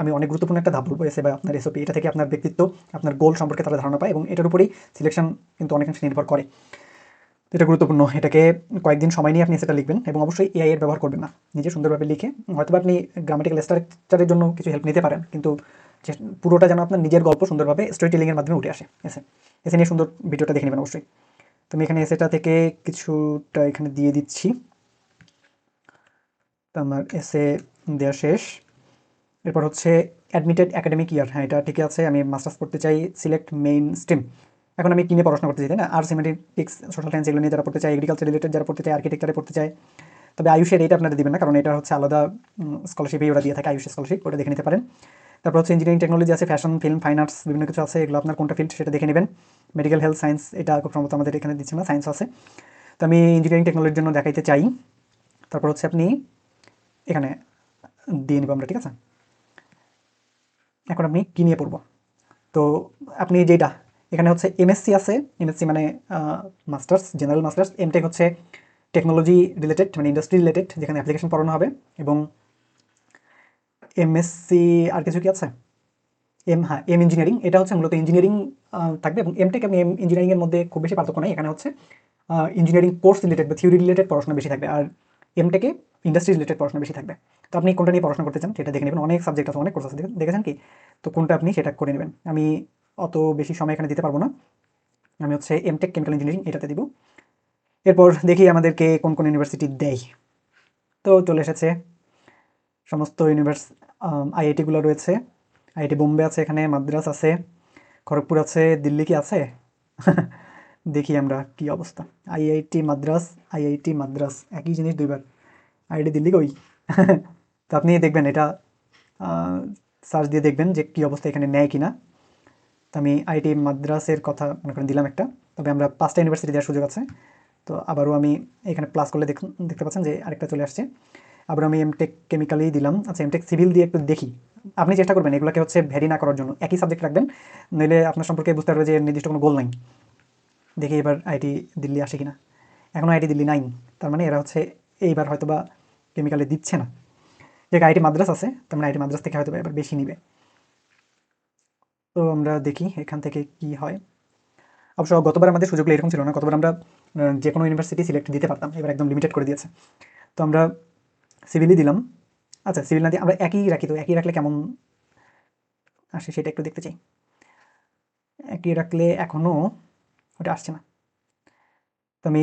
আমি অনেক গুরুত্বপূর্ণ একটা ধাপ বলবো এসে বা আপনার এসওপি, এটা থেকে আপনার ব্যক্তিত্ব, আপনার গোল সম্পর্কে তারা ধারণা পায় এবং এটার উপরেই সিলেকশন কিন্তু অনেকাংশে নির্ভর করে। এটা গুরুত্বপূর্ণ, এটাকে কয়েকদিন সময় নিয়ে আপনি সেটা লিখবেন এবং অবশ্যই এআই এর ব্যবহার করবেন না, নিজে সুন্দরভাবে লিখে। হয়তো আপনি গ্রামাটিক্যাল স্ট্রাকচারের জন্য কিছু হেল্প নিতে পারেন, কিন্তু পুরোটা যেন আপনার নিজের গল্প সুন্দরভাবে স্টোরি টেলিংয়ের মাধ্যমে উঠে আসে। এসে নিয়ে সুন্দর ভিডিওটা দেখে নেবেন অবশ্যই। তো আমি এখানে এসেটা থেকে কিছুটা এখানে দিয়ে দিচ্ছি। তো আমার এসে দেওয়া শেষ। এরপর হচ্ছে অ্যাডমিটেড একাডেমিক ইয়ার, হ্যাঁ এটা ঠিকই আছে। আমি মাস্টার্স পড়তে চাই, সিলেক্ট মেইন স্ট্রিম। এখন আমি কিনে পড়াশোনা করতে চাই, তাই না? আর্টস, ম্যাথমেটিক্স, সোশ্যাল সায়েন্স এগুলো নিয়ে যারা পড়তে চায়, এগ্রিকালচার রিলেটেড যারা পড়তে চায়, আর্কিটেকচারে পড়তে চায়। তবে আয়ুষের এটা আপনারা দিবেন না, কারণ এটা হচ্ছে আলাদা স্কলারশিপই ওরা দিয়ে থাকে, আয়ুষ স্কলারশিপ, ওটা দেখে নিতে পারেন। তারপর হচ্ছে ইঞ্জিনিয়ারিং টেকনোলজি আছে, ফ্যাশন, ফিল্ম, ফাইন আর্টস, বিভিন্ন কিছু আছে, এগুলো আপনার কোনটা ফিল্ড সেটা দেখে নেবেন। মেডিকেল, হেলথ সায়েন্স, এটা খুব সম্ভবত আমাদের এখানে দিচ্ছে না, সায়েন্স আছে। তো আমি ইঞ্জিনিয়ারিং টেকনোলজির জন্য দেখাইতে চাই। তারপর হচ্ছে আপনি এখানে দিয়ে নেব আমরা, ঠিক আছে? এখন আপনি কী নিয়ে পড়বো, তো আপনি যেটা এখানে হচ্ছে এমএসসি আছে, এমএসসি মানে মাস্টার্স, জেনারেল মাস্টার্স। এমটেক হচ্ছে টেকনোলজি রিলেটেড, মানে ইন্ডাস্ট্রি রিলেটেড, যেখানে অ্যাপ্লিকেশন পড়ানো হবে। এবং এমএসসি আর কিছু কি আছে, এম ইঞ্জিনিয়ারিং, এটা হচ্ছে মূলত ইঞ্জিনিয়ারিং থাকবে। এবং এমটেক এবং এম ইঞ্জিনিয়ারিংয়ের মধ্যে খুব বেশি পার্থক্য নেই, এখানে হচ্ছে ইঞ্জিনিয়ারিং কোর্স রিলেটেড বা থিওরি রিলেটেড পড়াশোনা বেশি থাকবে, আর এমটেকে ইন্ডাস্ট্রি রিলেটেড পড়াশোনা বেশি থাকবে। তো আপনি কোনটা নিয়ে পড়াশোনা করতে চান সেটা দেখে নেবেন, অনেক সাবজেক্ট আছে, অনেক কোর্স আছে, দেখেছেন কি? তো কোনটা আপনি সেটা করে নেবেন। আমি অত বেশি সময় এখানে দিতে পারবো না, আমি হচ্ছে এমটেক কেমিক্যাল ইঞ্জিনিয়ারিং এটাতে দিব। এরপর দেখি আমাদেরকে কোন কোন ইউনিভার্সিটি দেয়। তো চলে এসেছে সমস্ত আইআইটিগুলো রয়েছে। আইআইটি বোম্বে আছে, এখানে মাদ্রাস আছে, খড়গপুর আছে, দিল্লি কি আছে? দেখি আমরা কি অবস্থা। আইআইটি মাদ্রাস, আইআইটি মাদ্রাস একই জিনিস দুইবার, আইআইটি দিল্লি কই? তো আপনি দেখবেন এটা সার্চ দিয়ে দেখবেন যে কী অবস্থা এখানে নেয় কিনা। তো আমি আইআইটি মাদ্রাসের কথা মনে করেন দিলাম একটা, তবে আমরা 5টা ইউনিভার্সিটি দেওয়ার সুযোগ আছে। তো আবারও আমি এখানে প্লাস করলে দেখতে পাচ্ছেন যে আরেকটা চলে আসছে। আবার আমি এমটেক কেমিক্যালেই দিলাম। আচ্ছা, এমটেক সিভিল দিয়ে একটু দেখি। আপনি চেষ্টা করবেন এগুলোকে হচ্ছে ভ্যারি না করার জন্য, একই সাবজেক্ট রাখবেন, নইলে আপনার সম্পর্কে বুঝতে পারবে যে নির্দিষ্ট কোনো গোল নাই। দেখি এবার আইআইটি দিল্লি আসে কিনা। এখনও আইআইটি দিল্লি নাই, তার মানে এরা হচ্ছে এইবার হয়তো বা কেমিক্যালে দিচ্ছে না। যে আইআইটি মাদ্রাস আছে, তার মানে আইআইটি মাদ্রাস থেকে হয়তো এবার বেশি নিবে। তো আমরা দেখি এখান থেকে কি হয়। অবশ্য গতবার আমাদের সুযোগগুলো এরকম ছিল না, গতবার আমরা যে কোনো ইউনিভার্সিটি সিলেক্ট দিতে পারতাম, এবার একদম লিমিটেড করে দিয়েছে। তো আমরা সিভিলই দিলাম। আচ্ছা, সিভিল না দিয়ে আমরা একই রাখি, তো একই রাখলে কেমন আসে সেটা একটু দেখতে চাই। একই রাখলে এখনও ওটা আসছে না। তো আমি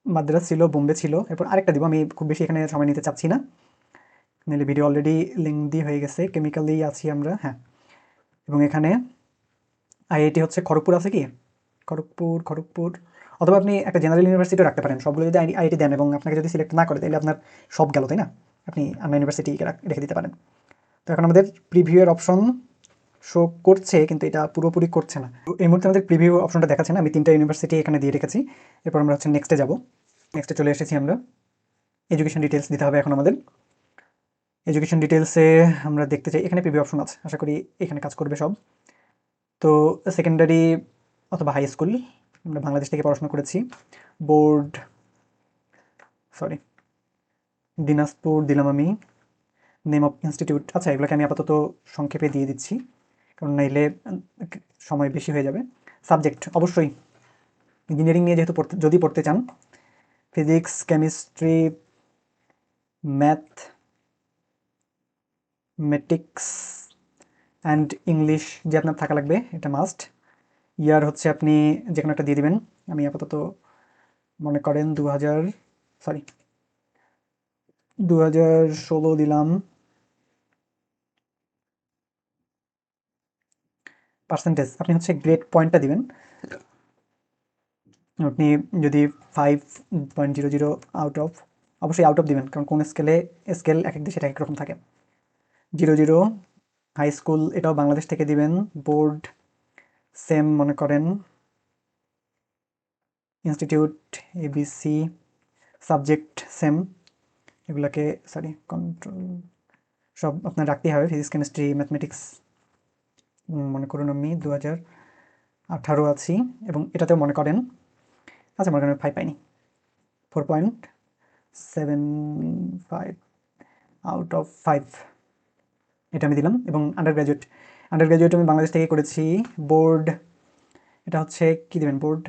মাদ্রাস ছিল, বোম্বে ছিল, এরপর আরেকটা দিব। আমি খুব বেশি এখানে সময় নিতে চাচ্ছি না, নাহলে ভিডিও অলরেডি লেংদি হয়ে গেছে। কেমিক্যালেই আছি আমরা, হ্যাঁ। এবং এখানে আইআইটি হচ্ছে খড়গপুর আছে কি, খড়গপুর, অথবা আপনি একটা জেনারেল ইউনিভার্সিটিও রাখতে পারেন। সবগুলো যদি আইআইটি দেন এবং আপনাকে যদি সিলেক্ট না করে, তাহলে আপনার সব গেল, তাই না? আপনি আন্না ইউনিভার্সিটি রেখে দিতে পারেন। তো এখন আমাদের প্রিভিউয়ের অপশন শো করছে, কিন্তু এটা পুরোপুরি করছে না। এই মুহূর্তে আমাদের প্রিভিউ অপশনটা দেখাচ্ছে না। আমি 3টা ইউনিভার্সিটি এখানে দিয়ে রেখেছি। এরপর আমরা হচ্ছে নেক্সটে যাব। নেক্সটে চলে এসেছি আমরা। এডুকেশন ডিটেলস দিতে হবে এখন আমাদের। এডুকেশন ডিটেলসে আমরা দেখতে চাই, এখানে প্রিভিউ অপশন আছে, আশা করি এখানে কাজ করবে সব। তো সেকেন্ডারি অথবা হাই স্কুল, আমরা বাংলাদেশ থেকে পড়াশোনা করেছি। বোর্ড, সরি, দিনাজপুর দিলাম আমি। নেম অফ ইনস্টিটিউট, আচ্ছা এগুলোকে আমি আপাতত সংক্ষেপে দিয়ে দিচ্ছি, কারণ নাইলে সময় বেশি হয়ে যাবে। সাবজেক্ট অবশ্যই ইঞ্জিনিয়ারিং নিয়ে যেহেতু যদি পড়তে চান, physics, chemistry, math, matrix and English যে আপনার থাকা লাগবে, এটা মাস্ট। ইয়ার হচ্ছে আপনি যে কোনো একটা দিয়ে দিবেন। আমি আপাতত মনে করেন 2016 দিলাম। পার্সেন্টেজ আপনি হচ্ছে গ্রেড পয়েন্টটা দিবেন। আপনি যদি 5.00 আউট অফ, অবশ্যই আউট অফ দিবেন, কারণ কোন স্কেল এক এক দেশে এক এক রকম থাকে। 00 হাই স্কুল, এটাও বাংলাদেশ থেকে দিবেন। বোর্ড সেম মনে করেন। ইনস্টিটিউট এবিসি, সাবজেক্ট সেম, এগুলাকে সরি কন্ট্রোল সব আপনার রাখতেই হবে, ফিজিক্স, কেমিস্ট্রি, ম্যাথমেটিক্স। মনে করুন আমি 2018 আছি এবং এটাতেও মনে করেন, আচ্ছা মনে করেন 5 পাইনি, 4.75 আউট অফ 5 এটা আমি দিলাম। এবং আন্ডার গ্র্যাজুয়েট আমি বাংলাদেশ থেকে করেছি। বোর্ড এটা হচ্ছে কি দেবেন, বোর্ড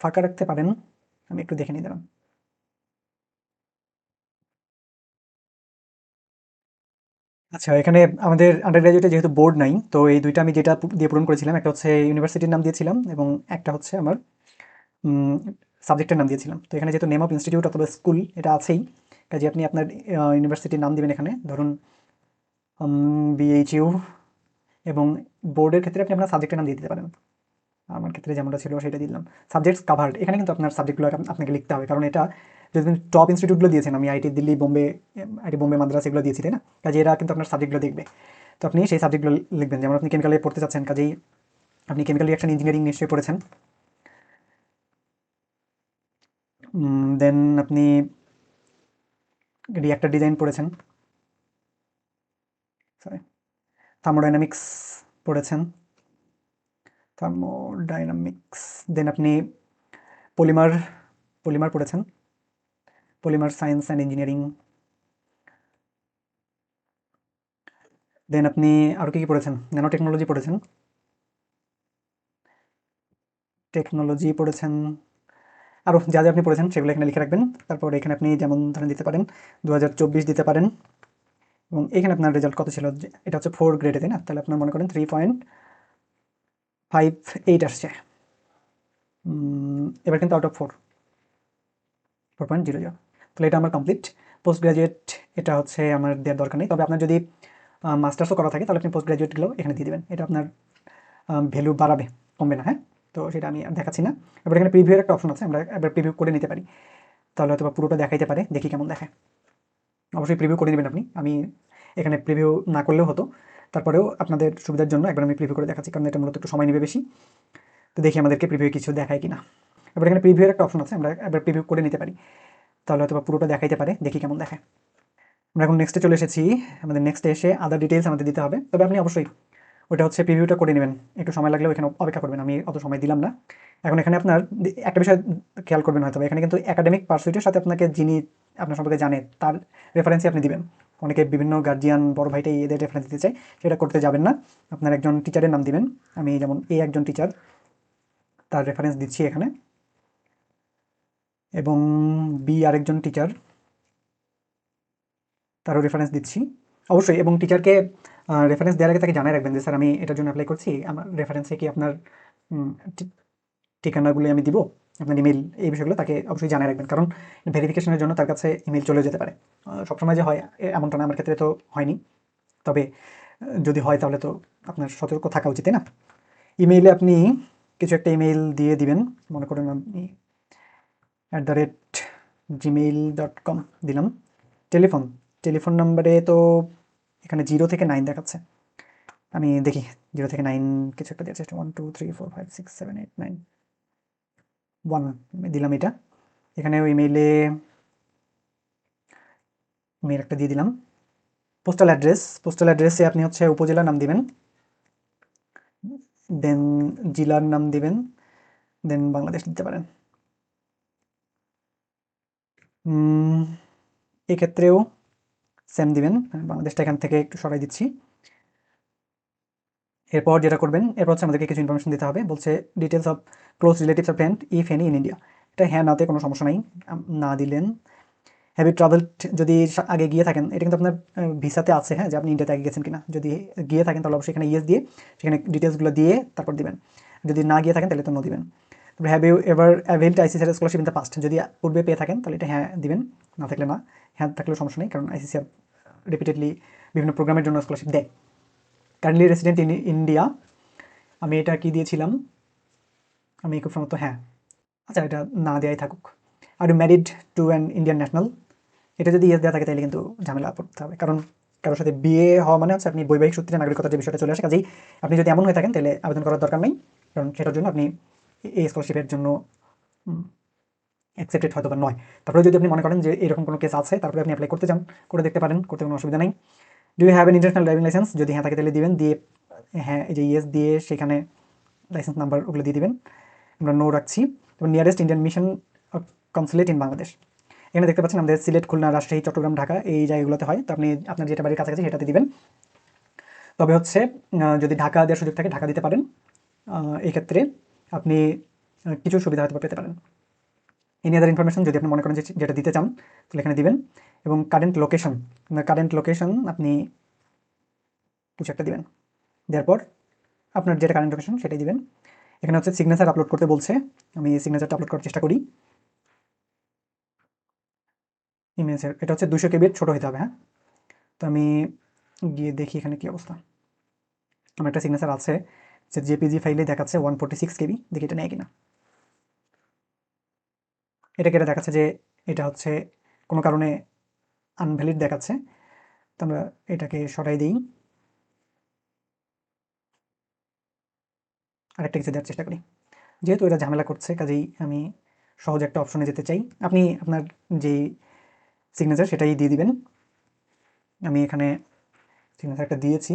ফাঁকা রাখতে পারেন, আমি একটু দেখে নিয়ে দিলাম। আচ্ছা, এখানে আমাদের আন্ডার গ্র্যাজুয়েটে যেহেতু বোর্ড নাই, তো এই দুইটা আমি যেটা দিয়ে পূরণ করেছিলাম, একটা হচ্ছে ইউনিভার্সিটির নাম দিয়েছিলাম এবং একটা হচ্ছে আমার সাবজেক্টের নাম দিয়েছিলাম। তো এখানে যেহেতু নেম অফ ইনস্টিটিউট অথবা স্কুল এটা আছেই, কাজে আপনি আপনার ইউনিভার্সিটির নাম দিবেন এখানে, ধরুন বিএইচইউ। এবং বোর্ডের ক্ষেত্রে আপনি আপনার সাবজেক্টের নাম দিয়ে দিতে পারেন। আমার ক্ষেত্রে যেমনটা ছিল সেটা দিলাম। সাবজেক্টস কাভার্ড, এখানে কিন্তু আপনার সাবজেক্টগুলো আপনাকে লিখতে হবে, কারণ এটা যদি টপ ইনস্টিটিউটগুলো দিয়েছেন, আমি আইটি দিল্লি, বোম্বে, আইটি বোম্বে, মাদ্রাস এগুলো দিয়েছি, তাই না? কাজে এরা কিন্তু আপনার সাবজেক্টগুলো দেখবে। তো আপনি সেই সাবজেক্টগুলো লিখবেন। যেমন আপনি কেমিক্যালে পড়তে চাচ্ছেন, কাজেই আপনি কেমিক্যাল রিয়াকশন ইঞ্জিনিয়ারিং নিশ্চয়ই পড়েছেন। দেন আপনি রিয়াক্টর ডিজাইন পড়েছেন, সরি, থার্মোডাইনামিক্স পড়েছেন, থার্মোডাইনামিক্স। দেন আপনি পলিমার পলিমার পড়েছেন, পলিমার সায়েন্স অ্যান্ড ইঞ্জিনিয়ারিং। দেন আপনি আরও কী কী পড়েছেন? ন্যানো টেকনোলজি পড়েছেন, আরও যা যা আপনি পড়েছেন সেগুলো এখানে লিখে রাখবেন। তারপর এখানে আপনি যেমন ধরেন দিতে পারেন 2024 দিতে পারেন। এবং এখানে আপনার রেজাল্ট কত ছিল? এটা হচ্ছে 4 গ্রেডে, তাই না? তাহলে আপনার মনে করেন 3.58 আসছে। এবার কিন্তু আউট অফ 4.00। তাহলে এটা আমার কমপ্লিট। পোস্ট গ্রাজুয়েট এটা হচ্ছে আমার দেওয়ার দরকার নেই, তবে আপনার যদি মাস্টার্সও করা থাকে তাহলে আপনি পোস্ট গ্রাজুয়েটগুলো এখানে দিয়ে দেবেন। এটা আপনার ভ্যালু বাড়াবে, কমবে না, হ্যাঁ? তো সেটা আমি আর দেখাচ্ছি না। এবার এখানে প্রিভিউয়ের একটা অপশন আছে, আমরা এবার প্রিভিউ করে নিতে পারি, তাহলে হয়তো বা পুরোটা দেখাইতে পারে, দেখি কেমন দেখায়। অবশ্যই প্রিভিউ করে নেবেন আপনি, আমি এখানে প্রিভিউ না করলেও হতো, তারপরেও আপনাদের সুবিধার জন্য একবার আমি প্রিভিউ করে দেখাচ্ছি, কারণ এটা মূলত একটু সময় নেবে বেশি। তো দেখি আমাদেরকে প্রিভিউ কিছু দেখায় কিনা। এবার এখানে প্রিভিউয়ের একটা অপশন আছে, আমরা এবার প্রিভিউ করে নিতে পারি, তাহলে হয়তো বা পুরোটা দেখাইতে পারে, দেখি কেমন দেখায়। আমরা এখন নেক্সটে চলে এসেছি। আমাদের নেক্সটে এসে আদার ডিটেলস আমাদের দিতে হবে, তবে আপনি অবশ্যই ওটা হচ্ছে প্রিভিউটা করে নেবেন, একটু সময় লাগলেও এখানে অপেক্ষা করবেন, আমি অত সময় দিলাম না। এখন এখানে আপনার একটা বিষয় খেয়াল করবেন, হয়তো এখানে কিন্তু একাডেমিক পার্সুইটের সাথে আপনাকে যিনি আপনার সম্পর্কে জানে তার রেফারেন্সই আপনি দিবেন। অনেকে বিভিন্ন গার্জিয়ান, বড় ভাইটাই এদের রেফারেন্স দিতে চায়, সেটা করতে যাবেন না। আপনার একজন টিচারের নাম দিবেন, আমি যেমন একজন টিচার, তার রেফারেন্স দিচ্ছি এখানে, এবং আরেকজন টিচার, তারও রেফারেন্স দিচ্ছি অবশ্যই। এবং টিচারকে রেফারেন্স দেওয়ার আগে তাকে জানাই রাখবেন যে স্যার আমি এটার জন্য অ্যাপ্লাই করছি, আমার রেফারেন্সে কি আপনার উম, ঠিকানাগুলি আমি দিব, আপনার ইমেল, এই বিষয়গুলো তাকে অবশ্যই জানিয়ে রাখবেন, কারণ ভেরিফিকেশনের জন্য তার কাছে ইমেল চলে যেতে পারে। সবসময় যে হয় এমনটা না, আমার ক্ষেত্রে তো হয়নি, তবে যদি হয় তাহলে তো আপনার সতর্ক থাকা উচিত, তাই না? ইমেইলে আপনি কিছু একটা ইমেইল দিয়ে দিবেন, মনে করেন আপনি @gmail.com দিলাম। টেলিফোন টেলিফোন নাম্বারে তো এখানে 0 থেকে 9 দেখাচ্ছে, আমি দেখি 0 থেকে 9 কিছু একটা দেওয়ার চেষ্টা, 1 2 3 4 5 6 7 8 9 1 আমি দিলাম এটা। এখানে ওই ইমেইলে মেল একটা দিয়ে দিলাম। পোস্টাল অ্যাড্রেসে আপনি হচ্ছে উপজেলার নাম দিবেন, দেন জেলার নাম দিবেন, দেন বাংলাদেশ দিতে পারেন। এক্ষেত্রেও সেম দিবেন, বাংলাদেশটা এখান থেকে একটু সরাই দিচ্ছি। এরপর যেটা করবেন, এরপর হচ্ছে আমাদেরকে কিছু ইনফরমেশন দিতে হবে, বলছে details of close relatives of friend if any in India. এটা হ্যাঁ নাতে কোনো সমস্যা নাই, না দিলেন। হ্যাভ ইউ ট্রাভেলড, যদি আগে গিয়ে থাকেন, এটা কিন্তু আপনার ভিসাতে আছে, হ্যাঁ, যে আপনি ইন্ডিয়াতে আগে গেছেন কিনা। যদি গিয়ে থাকেন তাহলে অবশ্যই এখানে ইয়েস দিয়ে সেখানে ডিটেলসগুলো দিয়ে তারপর দিবেন। যদি না গিয়ে থাকেন তাহলে তো নো দিবেন। তারপরে have you ever availed ICCR scholarship in the past, যদি পূর্বে পেয়ে থাকেন তাহলে এটা হ্যাঁ দিবেন, না থাকলে না। হ্যাঁ থাকলেও সমস্যা নেই, কারণ আইসিসিআর রিপিটেডলি বিভিন্ন প্রোগ্রামের জন্য স্কলারশিপ দেয়। কারেন্টলি রেসিডেন্ট ইন ইন্ডিয়া, আমি এটা কি দিয়েছিলাম, আমি খুব সম্ভবত হ্যাঁ, আচ্ছা এটা না দেওয়াই থাকুক। Are you married to an Indian national, এটা যদি ইয়েস দেওয়া থাকে তাহলে কিন্তু ঝামেলা পড়তে হবে, কারণ কারোর সাথে বিয়ে হওয়া মানে হচ্ছে আপনি বৈবাহিক সূত্রে নাগরিকতার যে বিষয়টা চলে আসে। কাজেই আপনি যদি এমন হয়ে থাকেন তাহলে আবেদন করার দরকার নেই, কারণ সেটার জন্য আপনি এই স্কলারশিপের জন্য অ্যাকসেপ্টেড হয়তো বা নয়। তারপরে যদি আপনি মনে করেন যে এরকম কোনো কেস আছে, তারপরে আপনি অ্যাপ্লাই করতে চান, করে দেখতে পারেন, করতে কোনো অসুবিধা নেই। Do you have an international driving licence, যদি হ্যাঁ থাকে তাহলে দিবেন, দিয়ে হ্যাঁ এই যে ইয়েস দিয়ে সেখানে লাইসেন্স নাম্বার ওগুলো দিয়ে দিবেন। আমরা নো রাখছি। তারপর nearest Indian mission consulate in Bangladesh, এখানে দেখতে পাচ্ছেন আমাদের সিলেট, খুলনা, রাজশাহী, চট্টগ্রাম, ঢাকা এই জায়গাগুলোতে হয়। তো আপনি আপনার যেটা বাড়ির কাছাকাছি সেটাতে দিবেন। তবে হচ্ছে যদি ঢাকা দেওয়ার সুযোগ থাকে ঢাকা দিতে পারেন। এই ক্ষেত্রে আপনি কিছু সুবিধা হয়তো পেতে পারেন। এনি আদার ইনফরমেশন যদি আপনি মনে করেন যে যেটা দিতে চান তাহলে এখানে দিবেন। এবং কারেন্ট লোকেশন আপনি কিছু একটা দিবেন, দেওয়ার পর আপনার যেটা কারেন্ট লোকেশন সেটাই দিবেন। এখানে হচ্ছে সিগনেচার আপলোড করতে বলছে, আমি সিগনেচারটা আপলোড করার চেষ্টা করি। ইমেজের এটা হচ্ছে 200 কেবির ছোটো হতে হবে, হ্যাঁ। তো আমি গিয়ে দেখি এখানে কী অবস্থা। আমার একটা সিগনেচার আছে যে জেপিজি ফাইলে দেখাচ্ছে 146 কেবি, দেখি এটা নেয় কিনা। এটাকে এটা দেখাচ্ছে যে এটা হচ্ছে কোনো কারণে আনভ্যালিড দেখাচ্ছে। তো আমরা এটাকে সরাই দিই, আরেকটা কিছু দেওয়ার চেষ্টা করি। যেহেতু এটা ঝামেলা করছে কাজেই আমি সহজ একটা অপশনে যেতে চাই। আপনি আপনার যে সিগনেচার সেটাই দিয়ে দিবেন। আমি এখানে সিগনেচারটা দিয়েছি,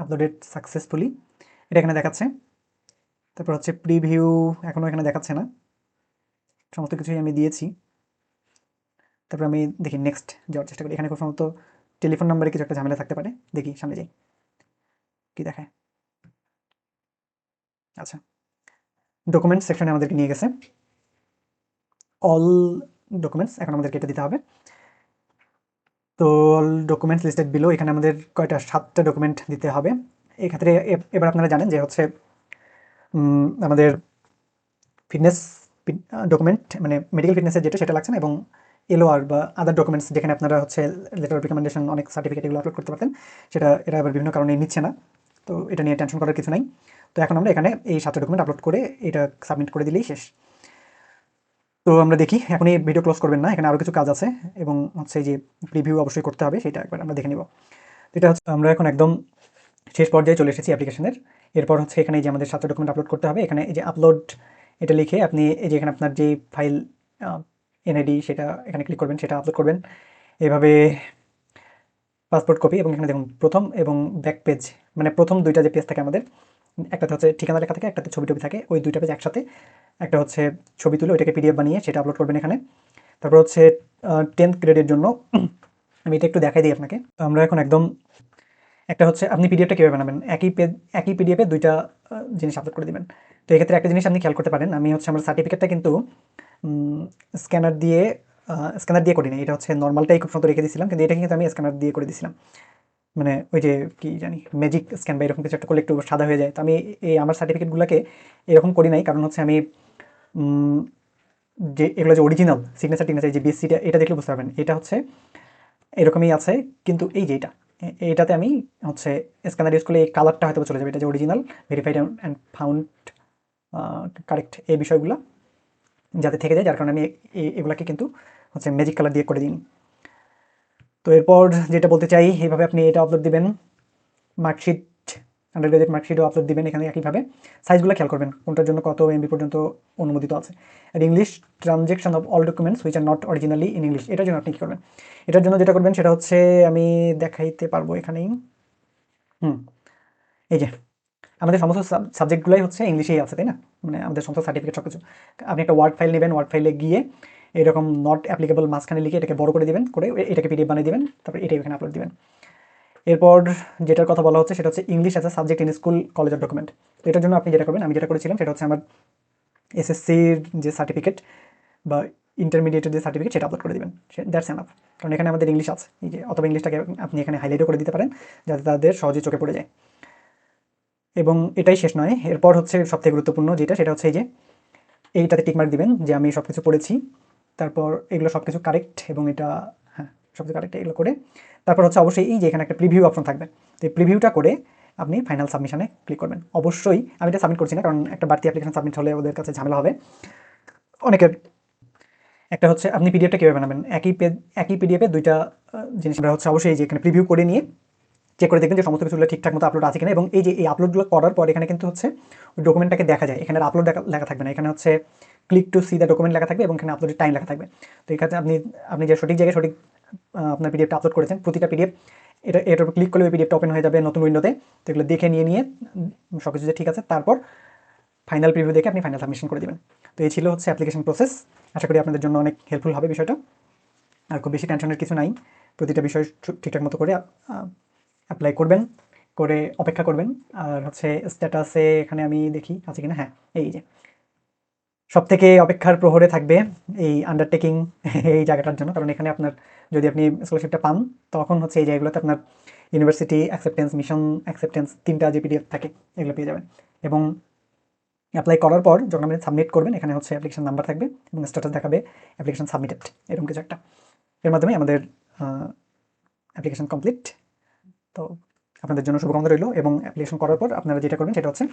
আপলোডেড সাকসেসফুলি, এটা এখানে দেখাচ্ছে। তারপর হচ্ছে প্রিভিউ, এখনও এখানে দেখাচ্ছে না, সমস্ত কিছুই আমি দিয়েছি। তারপর আমি দেখি নেক্সট যাওয়ার চেষ্টা করি। এখানে খুব সম্ভবত টেলিফোন নাম্বারে কিছু একটা ঝামেলা থাকতে পারে, দেখি সামনে যাই কি দেখায়। আচ্ছা, ডকুমেন্টস সেকশনে আমাদেরকে নিয়ে গেছে। অল ডকুমেন্টস এখন আমাদেরকে এটা দিতে হবে। তো অল ডকুমেন্টস লিস্টেড বিলো, এখানে আমাদের কয়টা 7টা ডকুমেন্ট দিতে হবে। এক্ষেত্রে এবার আপনারা জানেন যে হচ্ছে আমাদের ফিটনেস ডকুমেন্ট মানে মেডিকেল ফিটনেসের যেটা সেটা লাগছে না, এবং এলওআর বা আদার ডকুমেন্টস যেখানে আপনারা হচ্ছে লেটার অফ রিকমেন্ডেশন অনেক সার্টিফিকেট এগুলো আপলোড করতে পারতেন, সেটা এরা আবার বিভিন্ন কারণে নিচ্ছে না। তো এটা নিয়ে টেনশন করার কিছু নাই। তো এখন আমরা এখানে এই 7টা ডকুমেন্ট আপলোড করে এটা সাবমিট করে দিলেই শেষ। তো আমরা দেখি, এখন এই ভিডিও ক্লোজ করবেন না, এখানে আরও কিছু কাজ আছে এবং হচ্ছে যে প্রিভিউ অবশ্যই করতে হবে, সেটা একবার আমরা দেখে নিব। তো এটা হচ্ছে আমরা এখন একদম শেষ পর্যায়ে চলে এসেছি অ্যাপ্লিকেশনের। এরপর হচ্ছে এখানে যে আমাদের 7টা ডকুমেন্ট আপলোড করতে হবে, এখানে এই যে আপলোড এটা লিখে আপনি এই যে এখানে আপনার যে ফাইল এনআইডি সেটা এখানে ক্লিক করবেন, সেটা আপলোড করবেন। এভাবে পাসপোর্ট কপি, এবং এখানে দেখুন প্রথম এবং ব্যাক পেজ, মানে প্রথম দুইটা যে পেজ থাকে আমাদের, একটাতে হচ্ছে ঠিকানা লেখা থাকে, একটাতে ছবি টবি থাকে, ওই দুইটা পেজ একসাথে একটা হচ্ছে ছবি তুলে ওইটাকে পিডিএফ বানিয়ে সেটা আপলোড করবেন এখানে। তারপর হচ্ছে 10th গ্রেডের জন্য আমি এটা একটু দেখাই দিই আপনাকে। তো আমরা এখন একদম একটা হচ্ছে আপনি পিডিএফটা কীভাবে বানাবেন, একই পিডিএফে দুইটা জিনিস আপলোড করে দেবেন। তো এক্ষেত্রে একটা জিনিস আপনি খেয়াল করতে পারেন, আমি হচ্ছে আমার সার্টিফিকেটটা কিন্তু স্ক্যানার দিয়ে করি না, এটা হচ্ছে নর্মালটাই খুব সুন্দর রেখে দিয়েছিলাম, কিন্তু এটা কিন্তু আমি স্ক্যানার দিয়ে করে দিয়েছিলাম। মানে ওই যে কি জানি ম্যাজিক স্ক্যান বা এরকম কিছু একটা করলে একটু সাদা হয়ে যায়। তো আমি এই আমার সার্টিফিকেটগুলোকে এরকম করি নাই, কারণ হচ্ছে আমি যে এগুলো যে অরিজিনাল সিগনেচার টিগনেচার যে বিএসসিটা, এটা দেখলে বুঝতে পারবেন এটা হচ্ছে এরকমই আছে। কিন্তু এই যে এটাতে আমি হচ্ছে স্ক্যানার ইউজ করলে এই কালারটা হয়তো চলে যাবে, এটা যে original verified and found correct, এই বিষয়গুলো যাতে থেকে যায়, যার কারণে আমি এগুলাকে কিন্তু হচ্ছে ম্যাজিক কালার দিয়ে করে দিই। তো এরপর যেটা বলতে চাই, এইভাবে আপনি এটা আপলোড দিবেন। মার্কশিট, আন্ডারগ্রাজুয়েট মার্কশিটও আপলোড দিবেন এখানে একইভাবে। সাইজগুলো খেয়াল করবেন কোনটার জন্য কত এমবি পর্যন্ত অনুমোদিত আছে। আর English transaction of all documents which are not originally in English, এটার জন্য আপনি কী করবেন, এটার জন্য যেটা করবেন সেটা হচ্ছে আমি দেখাইতে পারবো এখানেই। এই যে আমাদের সমস্ত সাবজেক্টগুলোই হচ্ছে ইংলিশেই আছে, তাই না? মানে আমাদের সমস্ত সার্টিফিকেট সব কিছু। আপনি একটা ওয়ার্ড ফাইল নেবেন, ওয়ার্ড ফাইলে গিয়ে এরকম নট অ্যাপ্লিকেবল মাঝখানে লিখে এটাকে বড় করে দিবেন, করে এটাকে পিডিএফ বানিয়ে দিবেন, তারপর এটাই এখানে আপলোড দিবেন। এরপর যেটার কথা বলা হচ্ছে সেটা হচ্ছে English as a subject in school college of document. তো এটার জন্য আপনি যেটা করবেন, আমি যেটা করেছিলাম সেটা হচ্ছে আমার এসএসসির যে সার্টিফিকেট বা ইন্টারমিডিয়েটের যে সার্টিফিকেট সেটা আপলোড করে দেবেন, দ্যাটস এনাফ। কারণ এখানে আমাদের ইংলিশ আছে, এই যে অথবা ইংলিশটাকে আপনি এখানে হাইলাইটও করে দিতে পারেন যাতে তাদের সহজে চোখে পড়ে যায়। এবং এটাই শেষ নয়, এরপর হচ্ছে সবথেকে গুরুত্বপূর্ণ যেটা সেটা হচ্ছে এই যে এইটাতে টিকমার্ক দিবেন যে আমি সব কিছু পড়েছি, তারপর এগুলো সব কিছু কারেক্ট, এবং এটা হ্যাঁ সব কিছু কারেক্ট, এগুলো করে তারপর হচ্ছে অবশ্যই এই যে এখানে একটা প্রিভিউ অপশন থাকবে, তো এই প্রিভিউটা করে আপনি ফাইনাল সাবমিশনে ক্লিক করবেন। অবশ্যই আমি এটা সাবমিট করছি না, কারণ একটা বাড়তি অ্যাপ্লিকেশন সাবমিট হলে ওদের কাছে ঝামেলা হবে অনেকের। একটা হচ্ছে আপনি পিডিএফটা কীভাবে বানাবেন, একই পিডিএফে দুইটা জিনিস আমরা হচ্ছে অবশ্যই যে এখানে প্রিভিউ করে নিয়ে চেক করে দেখবেন যে সমস্ত কিছুগুলো ঠিকঠাক মতো আপলোড আছে কিনা। এবং এই যে এই আপলোডগুলো করার পর এখানে কিন্তু হচ্ছে ওই ডকুমেন্টটাকে দেখা যায়, এখানে আপলোড লেখা থাকবে না, এখানে হচ্ছে click to C the document লেখা থাকবে এবং এখানে আপলোডের টাইম লেখা থাকবে। তো এখানে আপনি যে সঠিক জায়গায় সঠিক আপনার পিডিএফটা আপলোড করেছেন, প্রতিটা পিডিএফ এটার উপর ক্লিক করলে ওই পিডিএফটা ওপেন হয়ে যাবে নতুন উইন্ডোতে। তো এগুলো দেখে নিয়ে সব কিছু যে ঠিক আছে, তারপর ফাইনাল প্রিভিউ দেখে আপনি ফাইনাল সাবমিশন করে দেবেন। তো এই ছিল হচ্ছে অ্যাপ্লিকেশন প্রসেস। আশা করি আপনাদের জন্য অনেক হেল্পফুল হবে বিষয়টা। আর খুব বেশি টেনশনের কিছু নাই, প্রতিটা বিষয় ঠিকঠাক মতো করে অ্যাপ্লাই করবেন, করে অপেক্ষা করবেন। আর হচ্ছে স্ট্যাটাসে এখানে আমি দেখি আছে কিনা, হ্যাঁ এই যে সব থেকে অপেক্ষার প্রহরে থাকবে এই আন্ডারটেকিং এই জায়গাটার জন্য, কারণ এখানে আপনার যদি আপনি স্কলারশিপটা পান তখন হচ্ছে এই জায়গাগুলোতে আপনার ইউনিভার্সিটি অ্যাকসেপ্টেন্স, মিশন অ্যাকসেপ্টেন্স, 3টা যে পিডিএফ থাকে এগুলো পেয়ে যাবেন। এবং অ্যাপ্লাই করার পর যখন আপনি সাবমিট করবেন, এখানে হচ্ছে অ্যাপ্লিকেশন নাম্বার থাকবে এবং স্ট্যাটাস দেখাবে অ্যাপ্লিকেশন সাবমিটেড, এরকম কিছু একটা। এর মাধ্যমে আমাদের অ্যাপ্লিকেশন কমপ্লিট। তো আপনাদের জন্য শুভকামনা রইল। এবং অ্যাপ্লিকেশন করার পর আপনারা যেটা করবেন সেটা হচ্ছে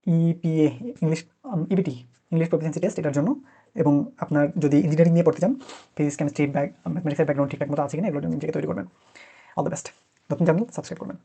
EPA English, EBIT English proficiency test এটার জন্য। এবং আপনার যদি ইঞ্জিনিয়ারিং নিয়ে পড়তে চান, ফিজিক্স কেমিস্ট্রি ম্যাথমেটিক্সের ব্যাকগ্রাউন্ড ঠিকঠাক মতো আছে কিনা এগুলো নিজেকে তৈরি করবেন। All the best. নতুন চ্যানেল সাবস্ক্রাইব করবেন।